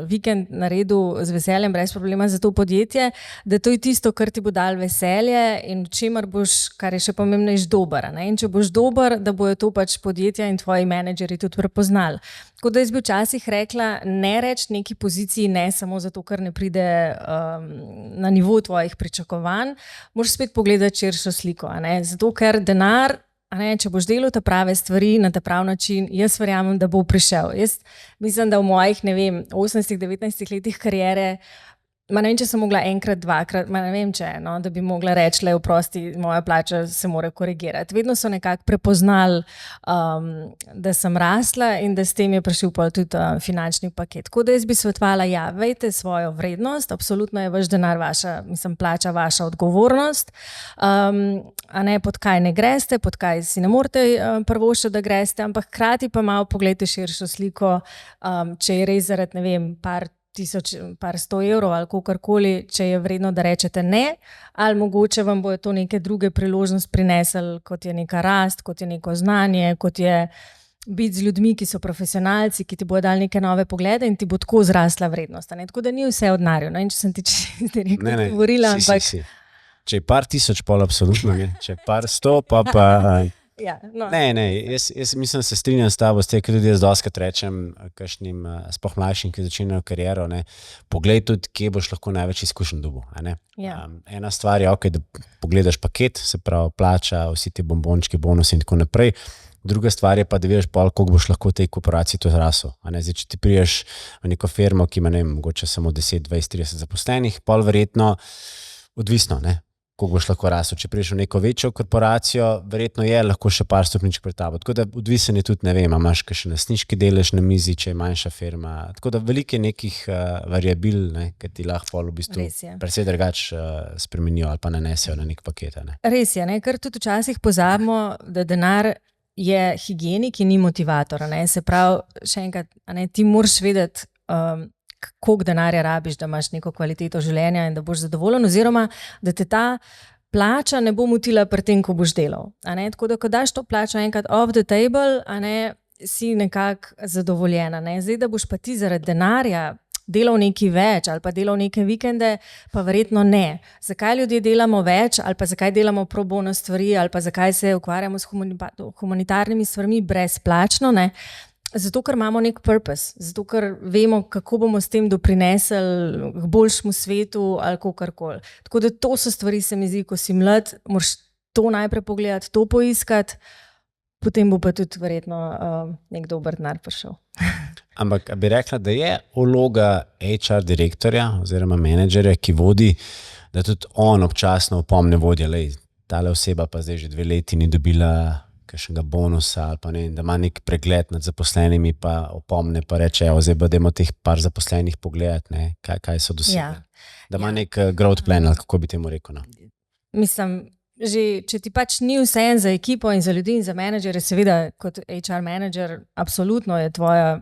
vikend naredil z veseljem, brez problema za to podjetje, da to je tisto, kar ti bo dal veselje in v čemer boš, kar je še pomembnejše, dober. In če boš dober, da bojo to pač podjetja in tvoji menedžeri tudi prepoznali. Tako da jaz bi včasih rekla, ne reči neki poziciji ne samo zato, ker ne pride na nivo tvojih pričakovanj, moraš spet pogledati širšo sliko. Zato, ker denar, če boš delal ta prave stvari na ta prav način, jaz verjamem, da bo prišel. Jaz mislim, da v mojih, 18-19 letih kariere, ne vem, če sem mogla enkrat, dvakrat, ne vem, da bi mogla reči, oprosti, moja plača se mora korigirati. Vedno so nekako prepoznali, da sem rasla in da s tem je prišel tudi finančni paket. Tako da jaz bi svetovala, vejte svojo vrednost, absolutno je vaš denar vaša, plača vaša odgovornost, pod kaj ne greste, pod kaj si ne morete prvoščiti, da greste, ampak hkrati pa malo pogledajte širšo sliko, če je res zaradi, par 100 evrov ali kakorkoli, če je vredno, da rečete ne, ali mogoče vam bojo to neke druge priložnosti prinesli, kot je neka rast, kot je neko znanje, kot je biti z ljudmi, ki so profesionalci, ki ti bojo dali neke nove poglede in ti bo tako zrasla vrednost. Tako da ni vse od denarja. In če sem ti direktno govorila, ampak... Če je par tisoč, pol absolutno ne. Če je par 100, pa... Ja, no. Ne, jaz mislim, se strinjam s tabo, ker tudi jaz dostakrat rečem kakšnim sploh mlajšim, ki začenjajo kariero, poglej tudi, kje boš lahko največ izkušenj dobil. Ja. Ena stvar je, da pogledaš paket, se pravi plača, vsi ti bombončki, bonusi in tako naprej. Druga stvar je pa, da vidiš pol, koliko boš lahko v tej korporaciji to zrasel. Zdaj, če ti priješ v neko firmo, ki ima mogoče samo 10, 20, 30 zaposlenih, pol verjetno odvisno, koliko boš lahko rasel. Če priješ v neko večjo korporacijo, verjetno je lahko še par stopničk pred tabo. Tako da odvisen je tudi, imaš še lastniški delež na mizi, če je manjša firma. Tako da veliko je nekih variabil, ki ti lahko v bistvu precej drugače spremenijo ali pa nanesejo na nek paket. Res je, ker tudi včasih pozabimo, da denar je higienik in ni motivator. Se pravi, še enkrat, ti moraš vedeti, koliko denarja rabiš, da imaš neko kvaliteto življenja in da boš zadovoljen, oziroma da te ta plača ne bo motila pri tem, ko boš delal. Tako da, ko daš to plačo enkrat off the table, si nekako zadovoljena. Zdaj, da boš pa ti zaradi denarja delal nekaj več ali pa delal neke vikende, pa verjetno ne. Zakaj ljudje delamo več ali pa zakaj delamo pro bono stvari ali pa zakaj se ukvarjamo s humanitarnimi stvarmi brezplačno, ne? Zato, ker imamo nek purpose, zato, ker vemo, kako bomo s tem doprinesli k boljšemu svetu ali kakorkoli. Tako da to so stvari, se mi zdi, ko si mlad, moraš to najprej pogledati, to poiskati, potem bo pa tudi verjetno nek dober denar prišel. Ampak bi rekla, da je vloga HR direktorja oziroma menedžerja, ki vodi, da tudi on občasno opomne vodja, tale oseba pa zdaj že 2 leti ni dobila kakšnega bonusa ali pa ne, da ima nek pregled nad zaposlenimi, pa opomne, pa reče, zdaj bodemo teh par zaposlenih pogledati, ne, kaj so dosegli. Ja. Da ima nek growth plan, ali kako bi temu rekel. No? Mislim, že če ti pač ni vseeno za ekipo in za ljudi in za menedžere, seveda kot HR menedžer, absolutno je tvoja,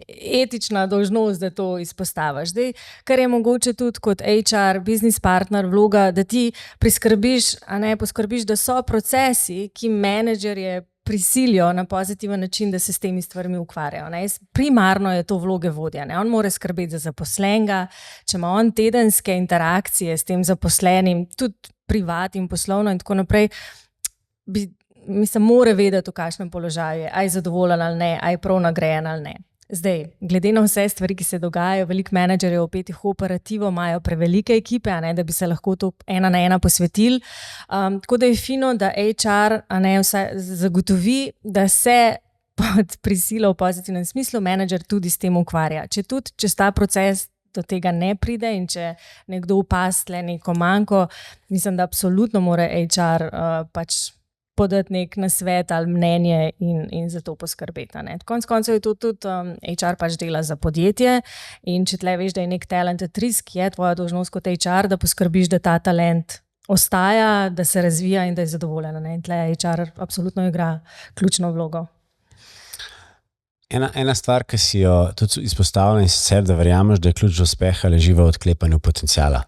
etična dolžnost, da to izpostaviš. Zdaj, kar je mogoče tudi kot HR, business partner, vloga, da ti poskrbiš, da so procesi, ki menedžerje prisilijo na pozitiven način, da se s temi stvarmi ukvarjajo. Ne? Primarno je to vloge vodja. Ne? On mora skrbeti za zaposlenega, če ima on tedenske interakcije s tem zaposlenim, tudi privat in poslovno in tako naprej, mora vedeti, v kakšnem položaju je, aj zadovoljen ali ne, aj prav nagrajen ali ne. Zdaj, glede na vse stvari, ki se dogajajo, veliko menedžerjev opetih v operativo imajo prevelike ekipe, da bi se lahko to 1 na 1 posvetili. Tako da je fino, da HR zagotovi, da se pod prisilo v pozitivnem smislu menedžer tudi s tem ukvarja. Če tudi čez ta proces do tega ne pride in če nekdo upastle neko manjko, mislim, da absolutno mora HR pač podati nek nasvet ali mnenje in za to poskrbeti. Konec koncev je to tudi HR pač dela za podjetje in če tle veš, da je nek talented risk, je tvoja dolžnost kot HR, da poskrbiš, da ta talent ostaja, da se razvija in da je zadovoljen. In tle HR absolutno igra ključno vlogo. Ena stvar, ki si jo tudi izpostavila in sicer, da verjameš, da je ključ do uspeha leži v odklepanju potenciala.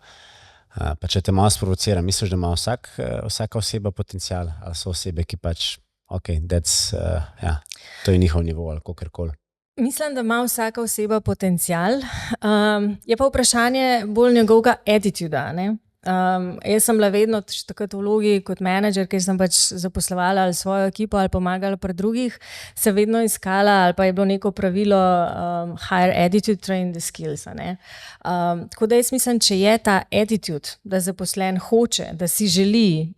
Pa če te malo sprovocira, misliš, da ima vsaka oseba potencial ali so osebe, ki pač, to je njihov nivo ali kakorkoli? Mislim, da ima vsaka oseba potencial. Je pa vprašanje bolj njegovega attituda, ne? Jaz sem bila vedno takrat v vlogi kot menedžer, ker sem pač zaposlovala ali svojo ekipo ali pomagala pri drugih, se vedno iskala ali pa je bilo neko pravilo hire attitude, train the skills. Tako da jaz mislim, če je ta attitude, da zaposlen hoče, da si želi,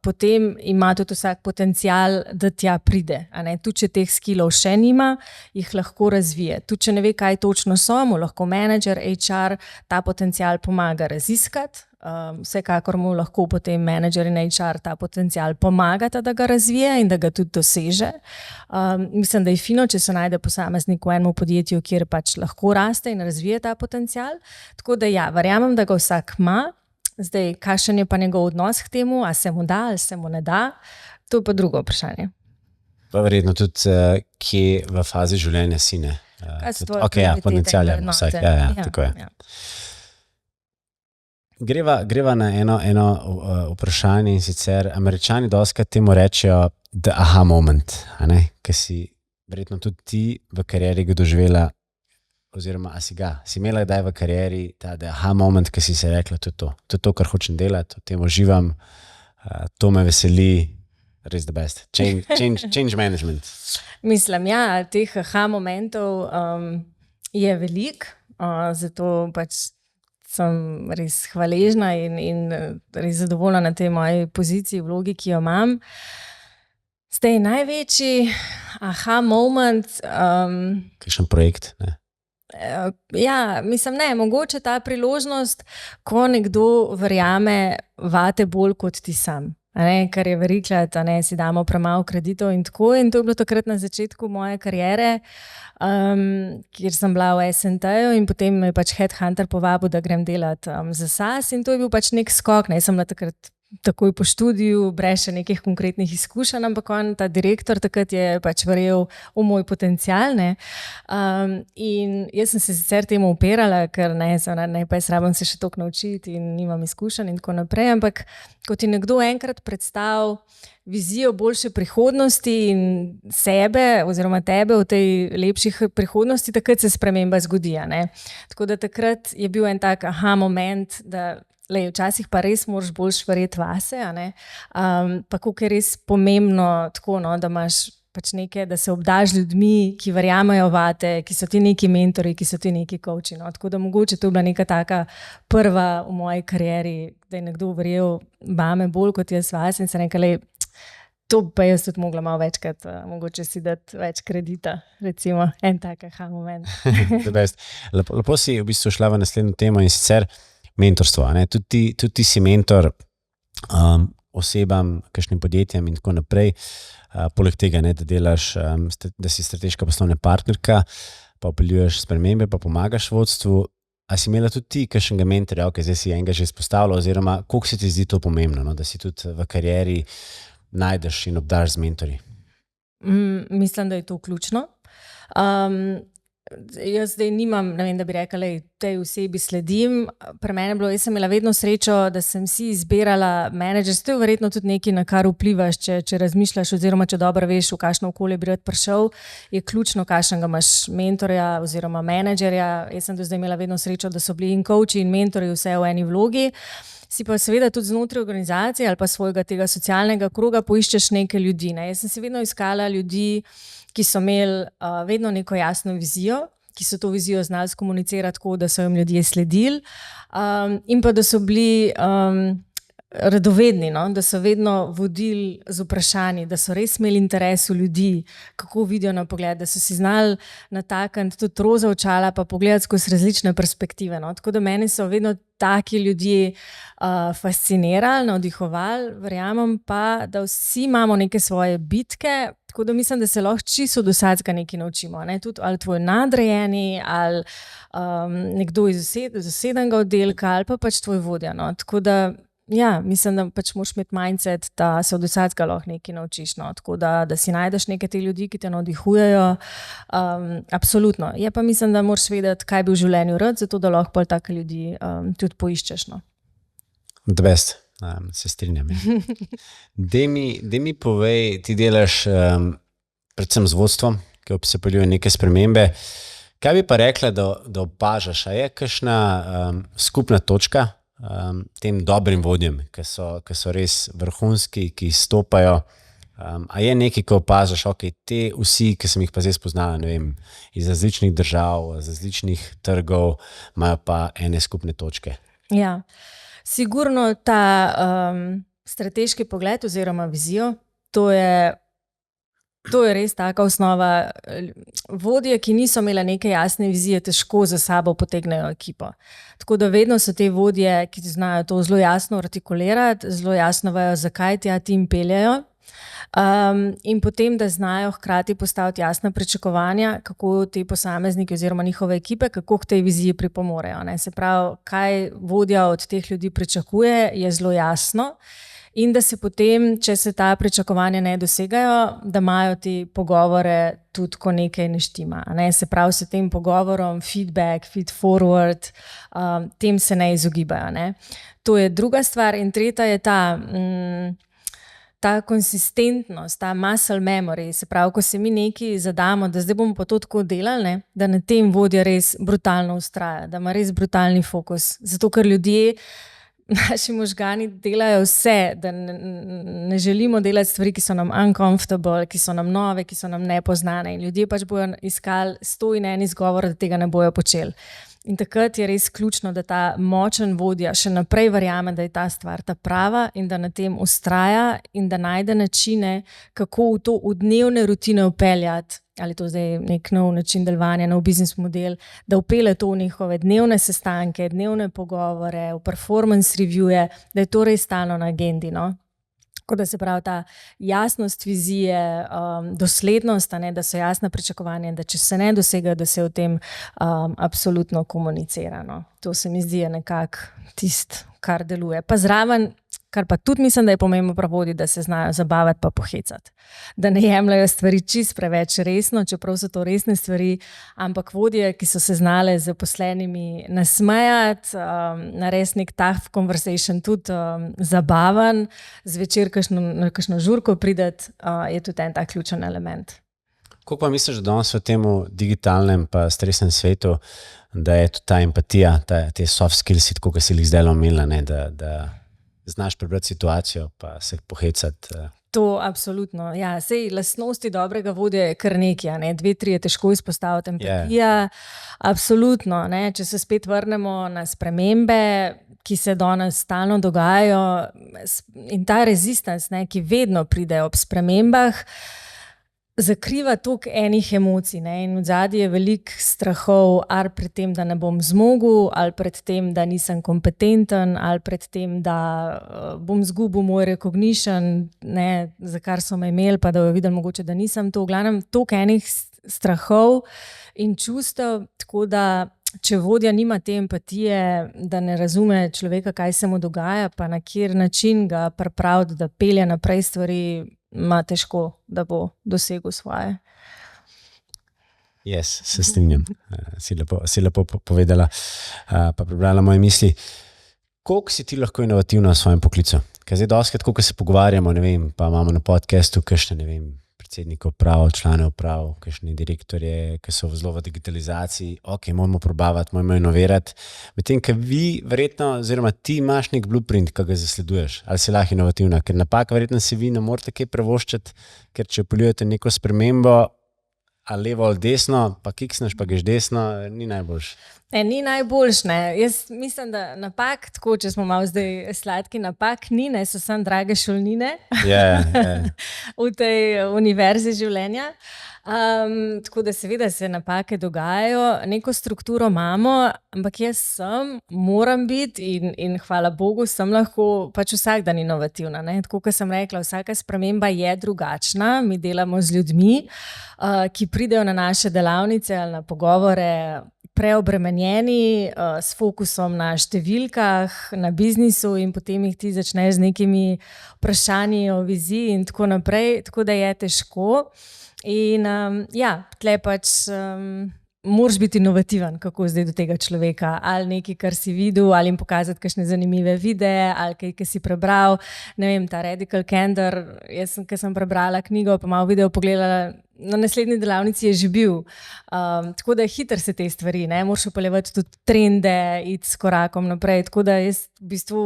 potem ima tudi vsak potencial, da tja pride. Tudi če teh skillov še nima, jih lahko razvije. Tudi če ne ve, kaj točno so, mu lahko menedžer, HR ta potencial pomaga raziskati. Vsekakor mu lahko potem menedžer in HR ta potencial pomagata, da ga razvije in da ga tudi doseže. Mislim, da je fino, če se najde posameznik v enem podjetju, kjer pač lahko raste in razvije ta potencial. Tako da verjamem, da ga vsak ima. Zdaj, kakšen je pa njegov odnos k temu, a se mu da ali se mu ne da, to je pa drugo vprašanje. Pa verjetno tudi, kje v fazi življenja si, ne? Potencial je vsak. Tako je. Greva na eno vprašanje in sicer Američani dostikrat temu rečejo the aha moment, ker si verjetno tudi ti v karieri ga doživela oziroma si imela kdaj v karieri ta the aha moment, ker si se rekla, to je to, kar hočem delati, v tem uživam, to me veseli, res the best. Change management. Mislim, teh aha momentov je veliko, zato pač sem res hvaležna in res zadovoljna na tej moji poziciji, vlogi, ki jo imam. Zdaj, največji aha moment... Kakšen projekt, ne? Mogoče ta priložnost, ko nekdo verjame vate bolj kot ti sam. Kar je verikrat, si damo premalo kreditov in tako. In to je bilo takrat na začetku moje kariere, kjer sem bila v SNT-ju in potem me je pač headhunter povabil, da grem delati za SAS in to je bil pač nek skok. Sem bila takrat takoj po študiju, brez še nekih konkretnih izkušenj, ampak ta direktor takrat je pač verjel v moj potencial. In jaz sem se sicer temu upirala, ker ne pa jaz rabim se še toliko naučiti in nimam izkušenj in tako naprej, ampak ko ti nekdo enkrat predstavi vizijo boljše prihodnosti in sebe oziroma tebe v tej lepših prihodnosti, takrat se sprememba zgodi. Tako da takrat je bil en tak moment, da včasih pa res moraš bolj verjeti vase, pa koliko je res pomembno tako, da imaš pač nekaj, da se obdaš ljudmi, ki verjamejo vate, ki so ti neki mentori, ki so ti neki coachi. Tako da mogoče to je bila neka taka prva v moji karieri, da je nekdo verjel vame bolj kot jaz vas in se rekla, to pa jaz tudi mogla malo večkrat, mogoče si dati več kredita, recimo en tak moment. Lepo si v bistvu šla v naslednjo temo in sicer mentorstvo. Tudi ti si mentor osebam, kakšnim podjetjem in tako naprej. Poleg tega, da delaš, da si strateška poslovna partnerka, pa vpeljuješ spremembe, pa pomagaš vodstvu. A si imela tudi ti kakšnega mentorja, zdaj si enega že izpostavila, oziroma koliko se ti zdi to pomembno, da si tudi v karieri najdeš in obdaš z mentorji? Mislim, da je to ključno. Jaz zdaj nimam, da bi rekla, tej osebi sledim. Pri meni je bilo, jaz sem imela vedno srečo, da sem si izbirala menedžerstvo. To je verjetno tudi nekaj, na kar vplivaš, če razmišljaš oziroma če dobro veš, v kakšno okolje bi rad prišel, je ključno, kakšnega imaš mentorja oziroma menedžerja. Jaz sem do zdaj imela vedno srečo, da so bili in coachi in mentorji vse v eni vlogi. Si pa seveda tudi znotraj organizacije ali pa svojega tega socialnega kroga poiščeš neke ljudi. Jaz sem si vedno iskala ljudi, ki so imeli vedno neko jasno vizijo, ki so to vizijo znali skomunicirati tako, da so jim ljudje sledili, in pa da so bili radovedni, da so vedno vodili z vprašanji, da so res imeli interes v ljudi, kako vidijo na pogled, da so si znali natakniti tudi roza očala pa pogledati skozi različne perspektive. Tako da meni so vedno taki ljudje fascinirali, navdihovali, verjamem pa, da vsi imamo neke svoje bitke, tako da mislim, da se lahko čisto od vsakega nekaj naučimo. Tudi ali tvoj nadrejeni, ali nekdo iz zasedenega oddelka, ali pa pač tvoj vodja. Tako da mislim, da pač moraš imeti mindset, da se od vsakega lahko nekaj naučiš. Tako da si najdeš neke te ljudi, ki te navdihujejo. Absolutno. Je pa mislim, da moraš vedeti, kaj bi v življenju rad, zato da lahko take ljudi tudi poiščeš. The best. Se strinjam. Dej mi povej, ti delaš predvsem z vodstvom, ki vpeljuje neke spremembe. Kaj bi pa rekla, da opažaš? A je kakšna skupna točka tem dobrim vodjem, ki so res vrhunski, ki izstopajo? A je nekaj, ko opažaš, te vsi, ki sem jih pa zdaj spoznala, iz različnih držav, iz različnih trgov, imajo pa ene skupne točke? Ja. Sigurno ta strateški pogled oziroma vizijo, to je res taka osnova. Vodje, ki niso imeli neke jasne vizije, težko za sabo potegnejo ekipo. Tako da vedno so te vodje, ki znajo to zelo jasno artikulirati, zelo jasno vejo, zakaj tja tim peljajo. In potem, da znajo hkrati postaviti jasna pričakovanja, kako te posamezniki oziroma njihove ekipe, kako k tej viziji pripomorejo. Se pravi, kaj vodja od teh ljudi pričakuje, je zelo jasno. In da se potem, če se ta pričakovanja ne dosegajo, da imajo te pogovore tudi, ko nekaj ne štima. Se pravi, se tem pogovorom, feedback, feed forward, tem se ne izogibajo. To je druga stvar. In tretja je ta konsistentnost, ta muscle memory, se pravi, ko se mi nekaj zadamo, da zdaj bomo pa to tako delali, da na tem vodja res brutalno vztraja, da ima res brutalni fokus. Zato, ker ljudje, naši možgani delajo vse, da ne želimo delati stvari, ki so nam uncomfortable, ki so nam nove, ki so nam nepoznane, in ljudje pač bojo iskali 100 in en izgovor, da tega ne bojo počeli. In takrat je res ključno, da ta močen vodja še naprej verjame, da je ta stvar ta prava in da na tem vztraja in da najde načine, kako v to v dnevne rutine vpeljati, ali to zdaj nek nov način delovanja, nov biznis model, da vpelje to v njihove dnevne sestanke, dnevne pogovore, v performance reviewje, da je to res stalno na agendi. Tako da se pravi ta jasnost vizije, doslednost, da so jasna pričakovanja, da če se ne dosega, da se o tem absolutno komunicira. To se mi zdi nekako tisto, kar deluje. Pa zraven kar pa tudi mislim, da je pomembno pri vodji, da se znajo zabavati pa pohecati. Da ne jemljajo stvari čist preveč resno, čeprav so to resne stvari, ampak vodje, ki so se znale z zaposlenimi nasmejati, narediti nek tough conversation tudi zabaven, zvečer na kakšno žurko prideti, je tudi en tak ključen element. Kako pa misliš, da danes v tem digitalnem pa stresnem svetu, da je tudi ta empatija, te soft skills, kot si jih zdaj omenila, da znaš prebrati situacijo pa se pohecati? To absolutno. Ja, sej lastnosti dobrega vodja je kar nekaj, ne? 2-3 je težko izpostaviti. Empatija, absolutno. Ne? Če se spet vrnemo na spremembe, ki se danes stalno dogajajo, in ta rezistans, ne, ki vedno pride ob spremembah, zakriva toliko enih emocij, ne? In v zadnji je veliko strahov, ali pred tem, da ne bom zmogel, ali pred tem, da nisem kompetenten, ali pred tem, da bom zgubil moj recognition, ne, za kar so me imeli, pa da bo videl mogoče, da nisem to. V glavnem, toliko enih strahov in čustev, tako da če vodja nima te empatije, da ne razume človeka, kaj se mu dogaja, pa na kjer način ga pripraviti, da pelje naprej stvari, ima težko, da bo dosegel svoje. Se strinjam. Si lepo povedala, pa prebrala moje misli. Koliko si ti lahko inovativna v svojem poklicu? Ker zdaj dostikrat, ko se pogovarjamo, ne vem, pa imamo na podcastu kakšne, ne vem, predsednikov uprav, člane uprav, kakšne direktorje, ki so zelo v digitalizaciji, moramo probavati, moramo inovirati. Medtem, ker vi verjetno, oziroma ti imaš nek blueprint, ki ga zasleduješ, ali si lahko inovativna, ker napak verjetno si vi ne morete kaj prevoščati, ker če poljujete neko spremembo, ali levo ali desno, pa kiksneš, pa greš desno, ni najboljš. Ni najboljš, ne. Jaz mislim, da napak, tako, če smo malo zdaj sladki, napak ni, ne, so samo drage šolnine v tej univerzi življenja. Tako da seveda se napake dogajajo, neko strukturo imamo, ampak jaz moram biti in hvala Bogu, sem lahko pač vsak dan inovativna. Ne? Tako kot sem rekla, vsaka sprememba je drugačna, mi delamo z ljudmi, ki pridejo na naše delavnice ali na pogovore preobremenjeni, s fokusom na številkah, na biznisu in potem jih ti začneš z nekimi vprašanji o viziji in tako naprej, tako da je težko. In tle pač moraš biti inovativen, kako zdaj do tega človeka, ali nekaj, kar si videl, ali jim pokazati kakšne zanimive videe, ali kaj, ki si prebral, ne vem, ta Radical Candor, jaz sem, ko sem prebrala knjigo, pa malo video pogledala, na naslednji delavnici je že bil. Tako da hitro se te stvari, ne, moraš upeljevati tudi trende, iti s korakom naprej, tako da jaz v bistvu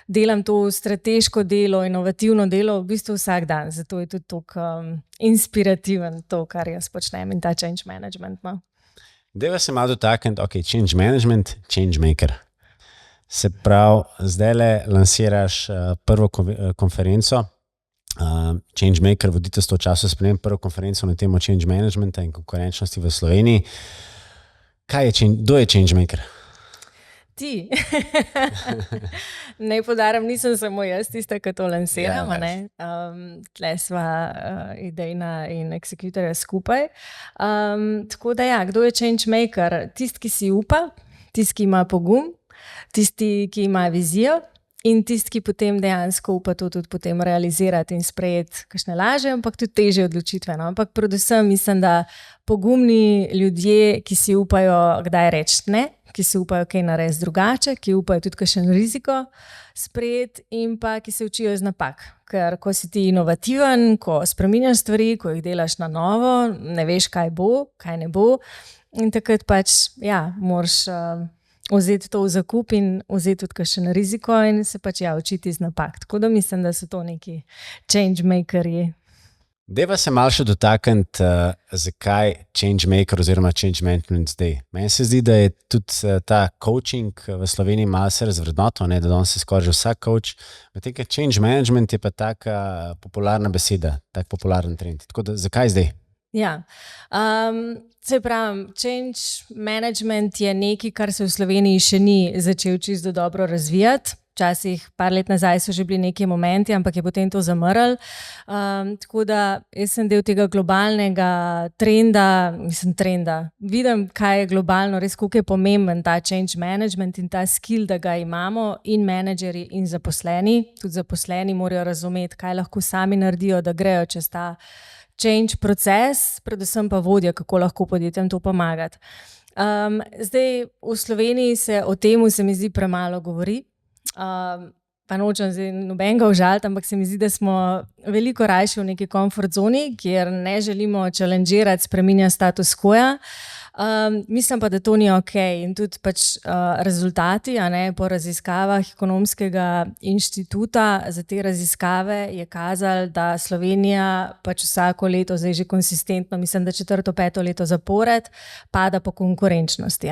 delam to strateško delo, inovativno delo v bistvu vsak dan, zato je tudi toliko inspirativen to, kar jaz počnem in ta change management. No. Deva se malo dotakniti, change management, change maker. Se pravi, zdajle lansiraš prvo konferenco, Change Maker, voditeljstvo v času sprememb, prvo konferenco na temo change managementa in konkurenčnosti v Sloveniji. Kdo je change maker? Ti. Naj poudarim, nisem samo jaz tista, ki to lansiram. Tle sva idejna in executorja skupaj. Tako da kdo je change maker? Tisti, ki si upa, tisti, ki ima pogum, tisti, ki ima vizijo, in tisti, ki potem dejansko upa to tudi potem realizirati in sprejeti kakšne lažje, ampak tudi težje odločitve. No? Ampak predvsem mislim, da pogumni ljudje, ki si upajo kdaj reči ne, ki si upajo kaj narediti drugače, ki upajo tudi kakšen riziko sprejeti in pa ki se učijo iz napak. Ker ko si ti inovativen, ko spreminjaš stvari, ko jih delaš na novo, ne veš, kaj bo, kaj ne bo, in takrat pač, moraš vzeti to v zakup in vzeti tudi kakšen riziko in se pač učiti iz napak. Tako da mislim, da so to neki change makerji. Deva se malo še dotakniti, zakaj change maker oziroma change management zdaj. Meni se zdi, da je tudi ta coaching v Sloveniji malo se razvrednotil, da danes se skoraj že vsak coach. Medtem, ker change management je pa taka popularna beseda, tak popularen trend. Tako da zakaj zdaj? Se pravim, change management je nekaj, kar se v Sloveniji še ni začel čisto dobro razvijati. Včasih, par let nazaj so že bili neki momenti, ampak je potem to zamrl. Tako da jaz sem del tega globalnega trenda. Vidim, kaj je globalno, res koliko je pomemben ta change management in ta skill, da ga imamo in menedžerji in zaposleni. Tudi zaposleni morajo razumeti, kaj lahko sami naredijo, da grejo čez ta change proces, predvsem pa vodja, kako lahko podjetjem to pomagati. Zdaj v Sloveniji se o tem, se mi zdi, premalo govori. Pa nočem zdaj nobenega užaliti, ampak se mi zdi, da smo veliko rajši v neki comfort zoni, kjer ne želimo challengeirati, spreminjati status quo. Mislim pa, da to ni ok in tudi pač rezultati, po raziskavah Ekonomskega inštituta za te raziskave je kazalo, da Slovenija pač vsako leto, zdaj že konsistentno, mislim, da 4., 5. leto zapored, pada po konkurenčnosti.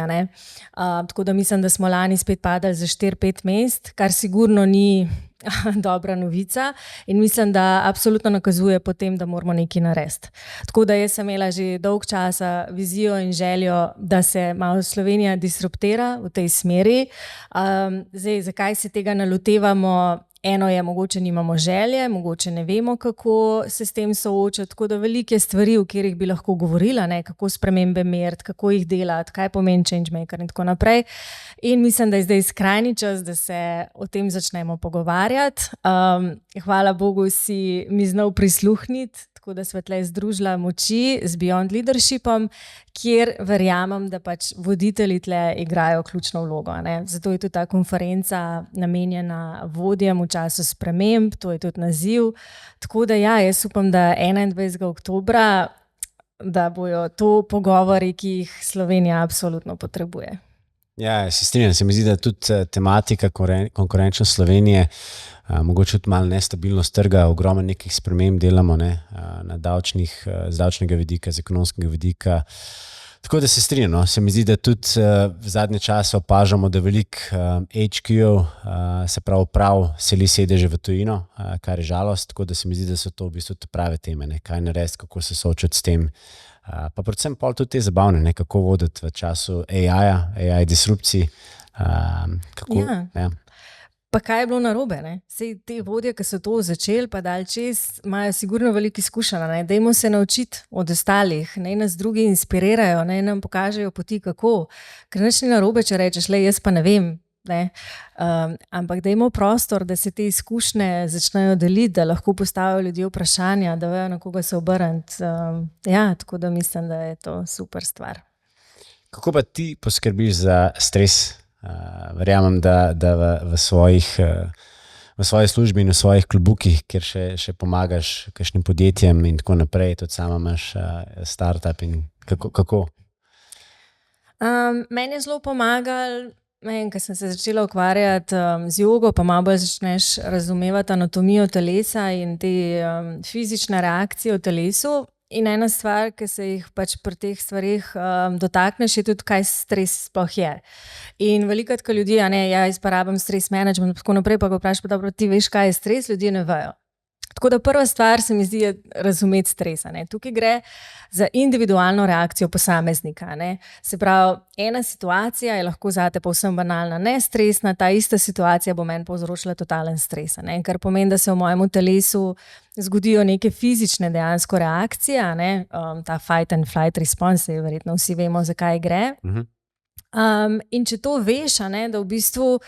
Tako da mislim, da smo lani spet padali za 4-5 mest, kar sigurno ni dobra novica in mislim, da absolutno nakazuje potem, da moramo nekaj narediti. Tako da jaz sem imela že dolg časa vizijo in željo, da se malo Slovenija disruptira v tej smeri. Zdaj, zakaj se tega ne lotevamo? Eno je, mogoče nimamo želje, mogoče ne vemo, kako se s tem soočati, tako da velike stvari, o katerih bi lahko govorila, kako spremembe meriti, kako jih delati, kaj pomeni changemaker in tako naprej. In mislim, da je zdaj skrajni čas, da se o tem začnemo pogovarjati. Hvala Bogu si mi znal prisluhniti, tako da sva tle združila moči z Beyond Leadershipom, kjer verjamem, da pač voditelji tle igrajo ključno vlogo. Zato je tudi ta konferenca namenjena vodjem v času sprememb, to je tudi naziv. Tako da ja, jaz upam, da 21. oktobra, da bojo to pogovori, ki jih Slovenija absolutno potrebuje. Ja, se strinjam, se mi zdi, da tudi tematika konkurenčnost Slovenije, mogoče tudi malo nestabilnost trga, ogromno nekih sprememb delamo na z davčnega vidika, z ekonomskega vidika. Tako da se strinjam, se mi zdi, da tudi v zadnje čase opažamo, da veliko HQ-ov, se pravi seli sedeže v tujino, kar je žalost, tako da se mi zdi, da so to v bistvu prave teme, kaj narediti, kako se soočati s tem. Pa predvsem pol tudi te zabavne, kako voditi v času AI disrupcij. Pa kaj je bilo narobe? Sej te vodje, ki so to začeli, pa dal čez, imajo sigurno veliko izkušenj. Dajmo se naučiti od ostalih, naj nas drugi inspirirajo, naj nam pokažejo poti, kako. Ker nič ni narobe, če rečeš, jaz pa ne vem. Ampak dajmo prostor, da se te izkušnje začnejo deliti, da lahko postavijo ljudje vprašanja, da vejo, na koga se obrniti. Tako da mislim, da je to super stvar. Kako pa ti poskrbiš za stres? Verjamem, da v svoji službi in v svojih klubukih, kjer še pomagaš kakšnim podjetjem in tako naprej, tudi sama imaš startup in kako? Meni je zelo pomagal, ko sem se začela ukvarjati z jogo, pa malo bolj začneš razumevati anatomijo telesa in te fizične reakcije v telesu. In ena stvar, ki se jih pač pri teh stvarih dotakneš, je tudi, kaj stres sploh je. In velikokrat, ko ljudje, jaz pa rabim stres management, tako naprej, pa ga vprašaš, pa dobro, ti veš, kaj je stres, ljudje ne vejo. Tako da prva stvar se mi zdi je razumeti stres. Tukaj gre za individualno reakcijo posameznika. Se pravi, ena situacija je lahko zate povsem banalna, nestresna, ta ista situacija bo meni povzročila totalen stres. Kar pomeni, da se v mojem telesu zgodijo neke fizične dejansko reakcije, ta fight and flight response, verjetno vsi vemo, zakaj gre. In če to veš, da v bistvu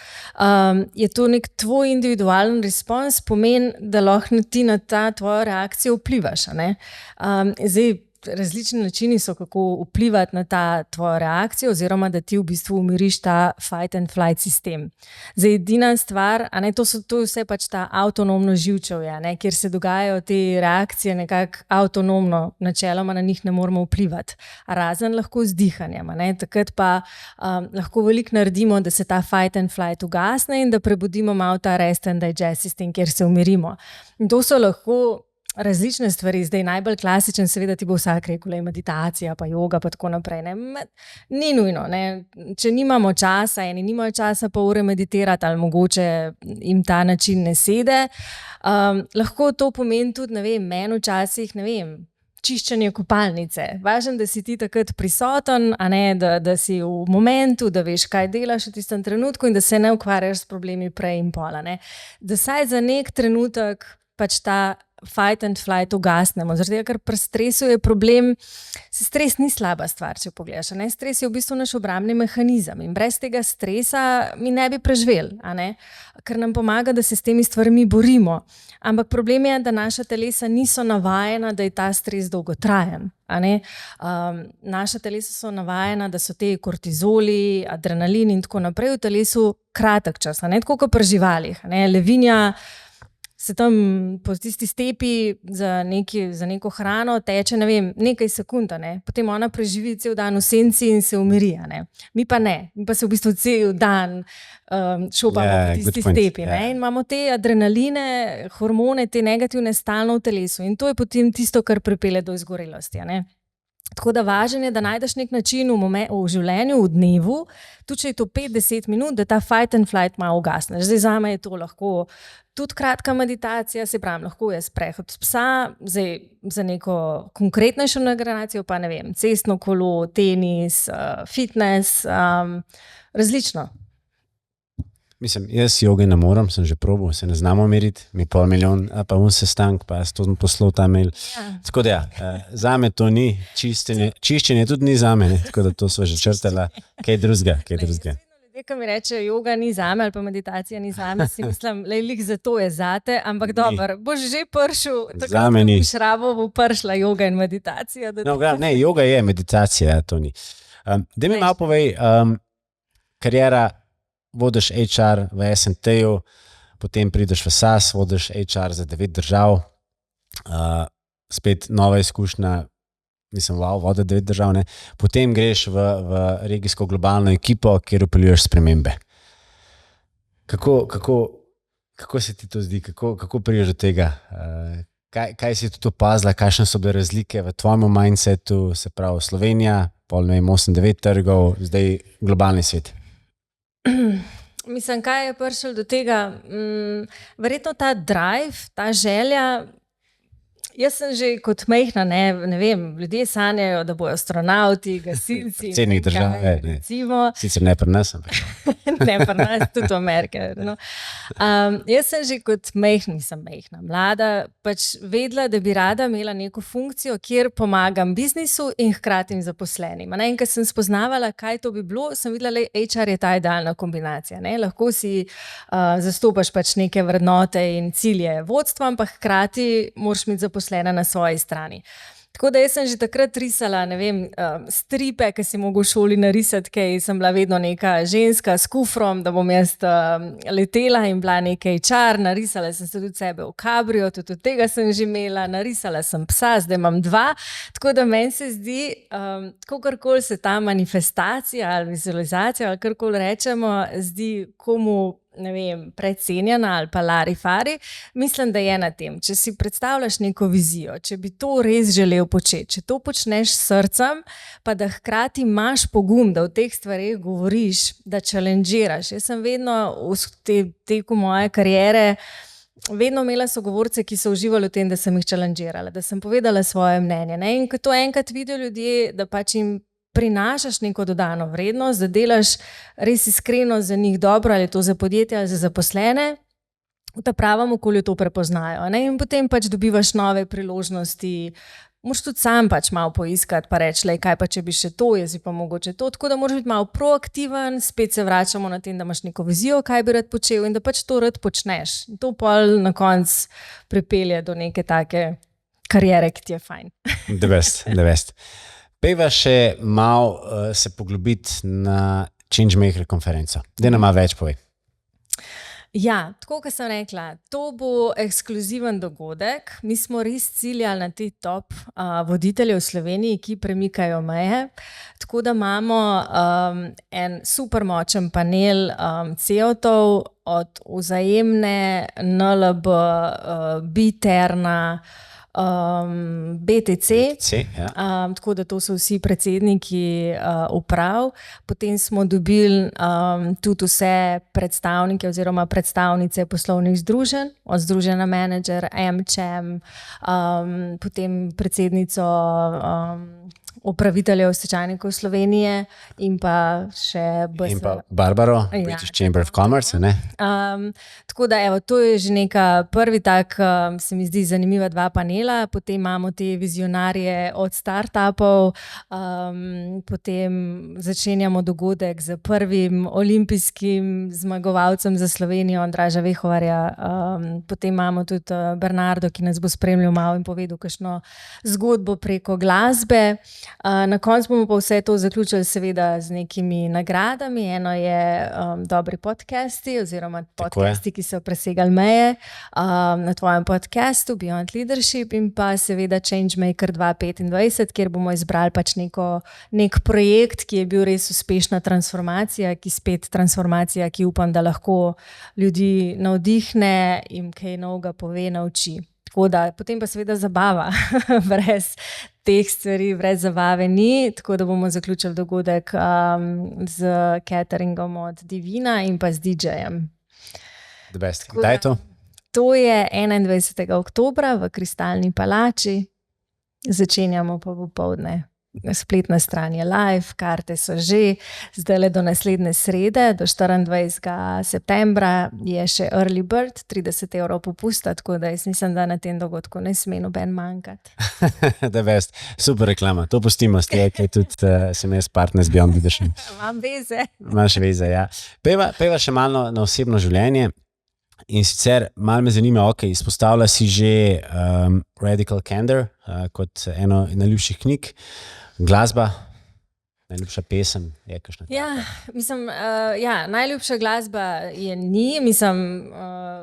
je to nek tvoj individualen respons, pomeni, da lahko ti na ta tvojo reakcijo vplivaš. Zdaj, različni načini so, kako vplivati na ta tvojo reakcijo oziroma, da ti v bistvu umiriš ta fight and flight sistem. Zdaj, edina stvar, to je vse pač ta avtonomno živčevje, kjer se dogajajo te reakcije nekako avtonomno, načeloma na njih ne moramo vplivati. Razen lahko z dihanjem. Takrat pa lahko veliko naredimo, da se ta fight and flight ugasne in da prebudimo malo ta rest and digest sistem, kjer se umirimo. In to so lahko različne stvari, zdaj najbolj klasičen, seveda ti bo vsak rekel, meditacija, pa joga, pa tako naprej. Ni nujno, če nimamo časa, eni nimajo časa pol ure meditirati, ali mogoče jim ta način ne sede. Lahko to pomeni tudi, meni včasih, čiščenje kopalnice. Važno, da si ti takrat prisoten, a ne, da si v momentu, da veš, kaj delaš v tistem trenutku in da se ne ukvarjaš s problemi prej in pol, a ne. Da saj za nek trenutek pač ta fight and flight ugasnemo, zaradi tega, ker pri stresu je problem, stres ni slaba stvar, če pogledaš, a ne, stres je v bistvu naš obrambni mehanizem in brez tega stresa mi ne bi preživeli, a ne, ker nam pomaga, da se s temi stvarmi borimo, ampak problem je, da naša telesa niso navajena, da je ta stres dolgotrajen, a ne, naša telesa so navajena, da so te kortizoli, adrenalin in tako naprej v telesu kratek čas, a ne, tako kot pri živalih, a ne, levinja se tam po tisti stepi za neko hrano teče, ne vem, nekaj sekund, ne? Potem ona preživi cel dan v senci in se umiri, ne? Mi pa ne, mi pa se v bistvu cel dan šopamo po tisti stepi, ne? In imamo te adrenaline, hormone, te negativne stalno v telesu in to je potem tisto, kar pripelje do izgorelosti, ne? Tako da važno je, da najdeš nek način v življenju, v dnevu, tudi če je to 5-10 minut, da ta fight and flight malo ugasneš. Zdaj zame je to lahko tudi kratka meditacija, se pravim, lahko je sprehod psa, zdaj za neko konkretnejšo nagradacijo pa ne vem, cestno kolo, tenis, fitness, različno. Mislim, jaz joge ne morem, sem že probal, se ne znamo meriti, mi pol milijon, pa sestank, pa to sem poslal ta mail. Ja. Tako da zame to ni čiščenje tudi ni zame, ne? Tako da to sva že črtala, kaj drugega. Ljudje, ki mi rečejo, joga ni zame ali pa meditacija ni zame, si mislim, lejlik za to je zate, ampak dobro, boš že pršel, tako da boš rabo bo pršla joga in meditacija. Ne, joga je meditacija, to ni. Daj mi malo povej, kariera, vodiš HR v SNT-ju, potem prideš v SAS, vodiš HR za 9 držav, spet nova izkušnja, mislim, vodi 9 držav, ne? Potem greš v regijsko globalno ekipo, kjer vpeljuješ spremembe. Kako se ti to zdi, kako prideš do tega? Kaj si tudi opazila, kakšne so bile razlike v tvojem mindsetu, se pravi Slovenija, pol ne vem, 8-9 trgov, zdaj globalni svet? Mislim, kaj je prišlo do tega? Verjetno ta drive, ta želja. Jaz sem že kot majhna, ne vem, ljudje sanjajo, da bojo astronauti, gasilci. Predsednik države, sicer ne pri nas, ampak. Ne pri nas, tudi v Ameriki. No. Jaz sem že kot majhna, mlada, pač vedela, da bi rada imela neko funkcijo, kjer pomagam biznisu in hkrati zaposlenim. In ko sem spoznavala, kaj to bi bilo, sem videla, da HR je ta idealna kombinacija. Ne. Lahko si zastopaš pač neke vrednote in cilje vodstva, ampak hkrati moraš imeti zaposlene na svoji strani. Tako da jaz sem že takrat risala, ne vem, stripe, ki si mogel v šoli narisati, kaj sem bila vedno neka ženska s kufrom, da bom jaz letela in bila nekaj HR, narisala sem se tudi sebe v kabrio, tudi od tega sem že imela, narisala sem psa, zdaj imam 2, tako da meni se zdi, kakorkoli se ta manifestacija ali vizualizacija ali karkoli rečemo, zdi komu, ne vem, precenjena ali pa larifari, mislim, da je na tem. Če si predstavljaš neko vizijo, če bi to res želel početi, če to počneš s srcem, pa da hkrati imaš pogum, da o teh stvareh govoriš, da challengeiraš. Jaz sem vedno v teku moje kariere vedno imela sogovorce, ki so uživali v tem, da sem jih challengeirala, da sem povedala svoje mnenje. Ne? In ko to enkrat vidijo ljudje, da pač jim prinašaš neko dodano vrednost, da delaš res iskreno za njih dobro, ali je to za podjetje ali za zaposlene, v ta pravem okolju to prepoznajo. Ne? In potem pač dobivaš nove priložnosti, moraš tudi sam pač malo poiskati, pa reči, kaj pa če bi še to, jaz bi pa mogoče to, tako da moraš biti malo proaktiven, spet se vračamo na tem, da imaš neko vizijo, kaj bi rad počel in da pač to rad počneš. In to pol na koncu pripelje do neke take kariere, ki ti je fajn. The best. Pejva še malo se poglobiti na Changemaker konferenco. Daj nam več povej. Ja, tako kot sem rekla, to bo ekskluziven dogodek. Mi smo res ciljali na te top voditelje v Sloveniji, ki premikajo meje. Tako da imamo en super močen panel CEO-tov od Vzajemne, NLB, Biterna, BTC. Ja. Tako da to so vsi predsedniki uprav. Potem smo dobili tudi vse predstavnike oziroma predstavnice poslovnih združenj, od Združenja Manager, AmCham, potem predsednico upraviteljev stečajnikov Slovenije in pa še In pa Barbaro, British Chamber of Commerce, ne? Tako da, evo, to je že neka prvi tak, se mi zdi, zanimiva dva panela. Potem imamo te vizionarje od startupov, potem začenjamo dogodek z prvim olimpijskim zmagovalcem za Slovenijo, Andraža Vehovarja. Potem imamo tudi Bernardo, ki nas bo spremljal malo in povedal kakšno zgodbo preko glasbe. Na koncu bomo pa vse to zaključili seveda z nekimi nagradami. Eno je dobri podcasti oziroma podcasti, ki so presegali meje na tvojem podcastu Beyond Leadership in pa seveda Changemaker 2025, kjer bomo izbrali pač nek projekt, ki je bil res uspešna transformacija, transformacija, ki upam, da lahko ljudi navdihne in kaj novega pove, nauči. Tako da, potem pa seveda zabava, brez teh stvari, brez zabave ni, tako da bomo zaključili dogodek z cateringom od Divina in pa z DJ-jem. Kdaj je to? To je 21. oktobra v Kristalni palači, začenjamo pa popoldne. Spletna stran je live, karte so že, zdaj do naslednje srede, do 24. septembra je še early bird, 30 € popusta, tako da jaz mislim, da na tem dogodku ne sme noben manjkati. Super reklama, to pustimo s tega, kaj tudi sem jaz partner z Beyond Leadership. Imam veze. Imaš veze, ja. Pejva še malo na osebno življenje in sicer malo me zanima, izpostavlja si že Radical Candor kot eno najljubših knjig. Glasba, najljubša pesem je kakšna? Najljubša glasba je ni,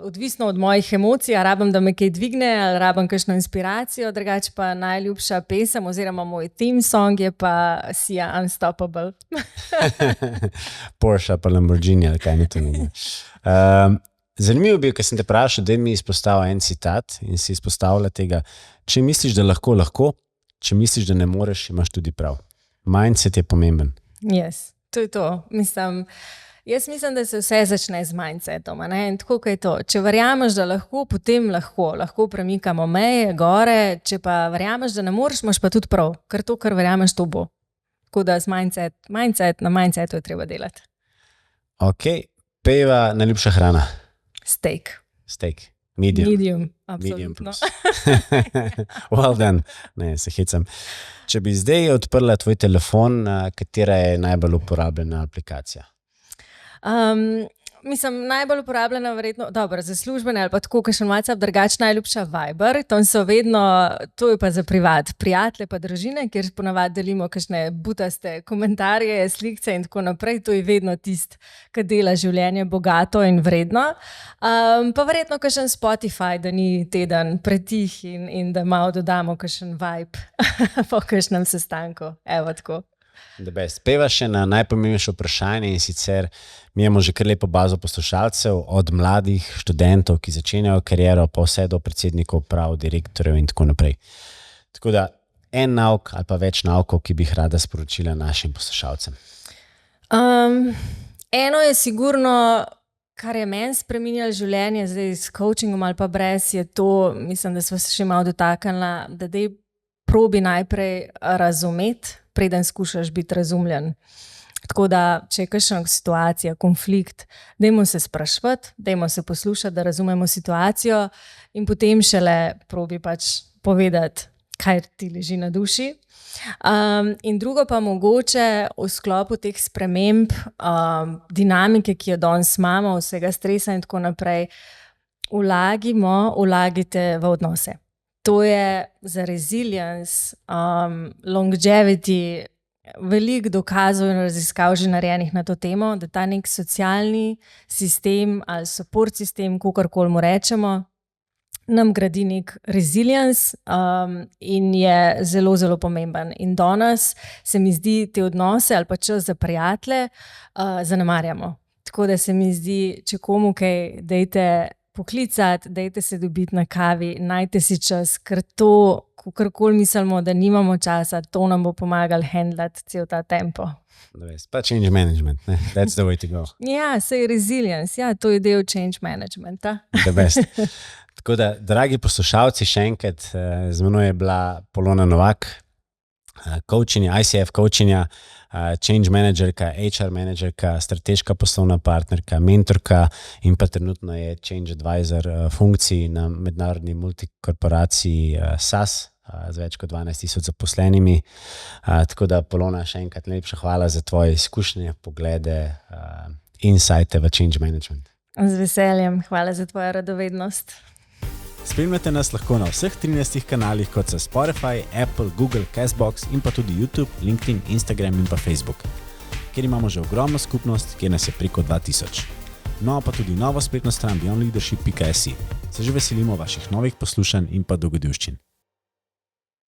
odvisno od mojih emocij, rabim, da me kaj dvigne, ali rabim kakšno inspiracijo, drugače pa najljubša pesem oziroma moj theme song je pa Sia Unstoppable. Porsche pa Lamborghini, ali kaj ni to nima. Zanimivo bi, ker sem te vprašal, da mi izpostavil en citat in si izpostavila tega, če misliš, da lahko, če misliš, da ne moreš, imaš tudi prav. Mindset je pomemben. Yes, to je to. Jaz mislim, da se vse začne z mindsetom. In tako, kaj je to. Če verjameš, da lahko, potem lahko premikamo meje, gore, če pa verjameš, da ne moreš, imaš pa tudi prav. Ker to, kar verjameš, to bo. Tako da na mindsetu je treba delati. Pejva najljubša hrana. Steak. Medium, absolutno. Well done. Ne, se hecam. Če bi zdaj odprla tvoj telefon, katera je najbolj uporabljena aplikacija? Najbolj uporabljena verjetno, za službene ali pa tako, kakšen WhatsApp, drugače najljubša Viber. To je pa za privat, prijatelje pa družine, kjer ponavadi delimo kakšne butaste komentarje, slikce in tako naprej. To je vedno tisto, ki dela življenje bogato in vredno. Pa verjetno kakšen Spotify, da ni teden pretih in da malo dodamo kakšen vibe po kakšnem sestanku. Evo tako. Peva še na najpomembnejše vprašanje in sicer mi imamo že kar lepo bazo poslušalcev, od mladih študentov, ki začenjajo kariero, pa vse do predsednikov uprav, direktorjev in tako naprej. Tako da en nauk ali pa več naukov, ki bi jih rada sporočila našim poslušalcem. Eno je sigurno, kar je meni spreminjalo življenje, zdaj s coachingom ali pa brez, je to, mislim, da smo se še malo dotaknila, da dej probi najprej razumeti, preden skušaš biti razumljen. Tako da, če je kakšna situacija, konflikt, dajmo se spraševati, dajmo se poslušati, da razumemo situacijo in potem šele probi pač povedati, kaj ti leži na duši. In drugo pa mogoče v sklopu teh sprememb, dinamike, ki jo danes imamo, vsega stresa in tako naprej, vlagajte v odnose. To je za resilience, longevity, veliko dokazov in raziskav že narejenih na to temo, da ta nek socialni sistem ali support sistem, kakorkoli mu rečemo, nam gradi nek resilience in je zelo, zelo pomemben. In danes se mi zdi te odnose ali pa čas za prijatelje zanemarjamo. Tako da se mi zdi, če komu kaj dajte poklicati, dajte se dobiti na kavi, najte si čas, ker to, kakorkoli mislimo, da nimamo časa, to nam bo pomagalo handlati cel ta tempo. Pa change management, ne? That's the way to go. Ja, sej resilience, ja, to je del change managementa. The best. Tako da, dragi poslušalci, še enkrat, z menoj je bila Polona Novak, coachinja, ICF coachinja, change managerka, HR managerka, strateška poslovna partnerka, mentorka in pa trenutno je change advisor funkciji na mednarodni multikorporaciji SAS z več kot 12,000 zaposlenimi. Tako da, Polona, še enkrat najlepša hvala za tvoje izkušnje, poglede, insighte v change management. Z veseljem, hvala za tvojo radovednost. Spremljate nas lahko na vseh 13 kanalih, kot so Spotify, Apple, Google, Castbox in pa tudi YouTube, LinkedIn, Instagram in pa Facebook, kjer imamo že ogromno skupnost, kjer nas je preko 2000. No, pa tudi novo spletno stran beyondleadership.si. Se že veselimo vaših novih poslušanj in pa dogodivščin.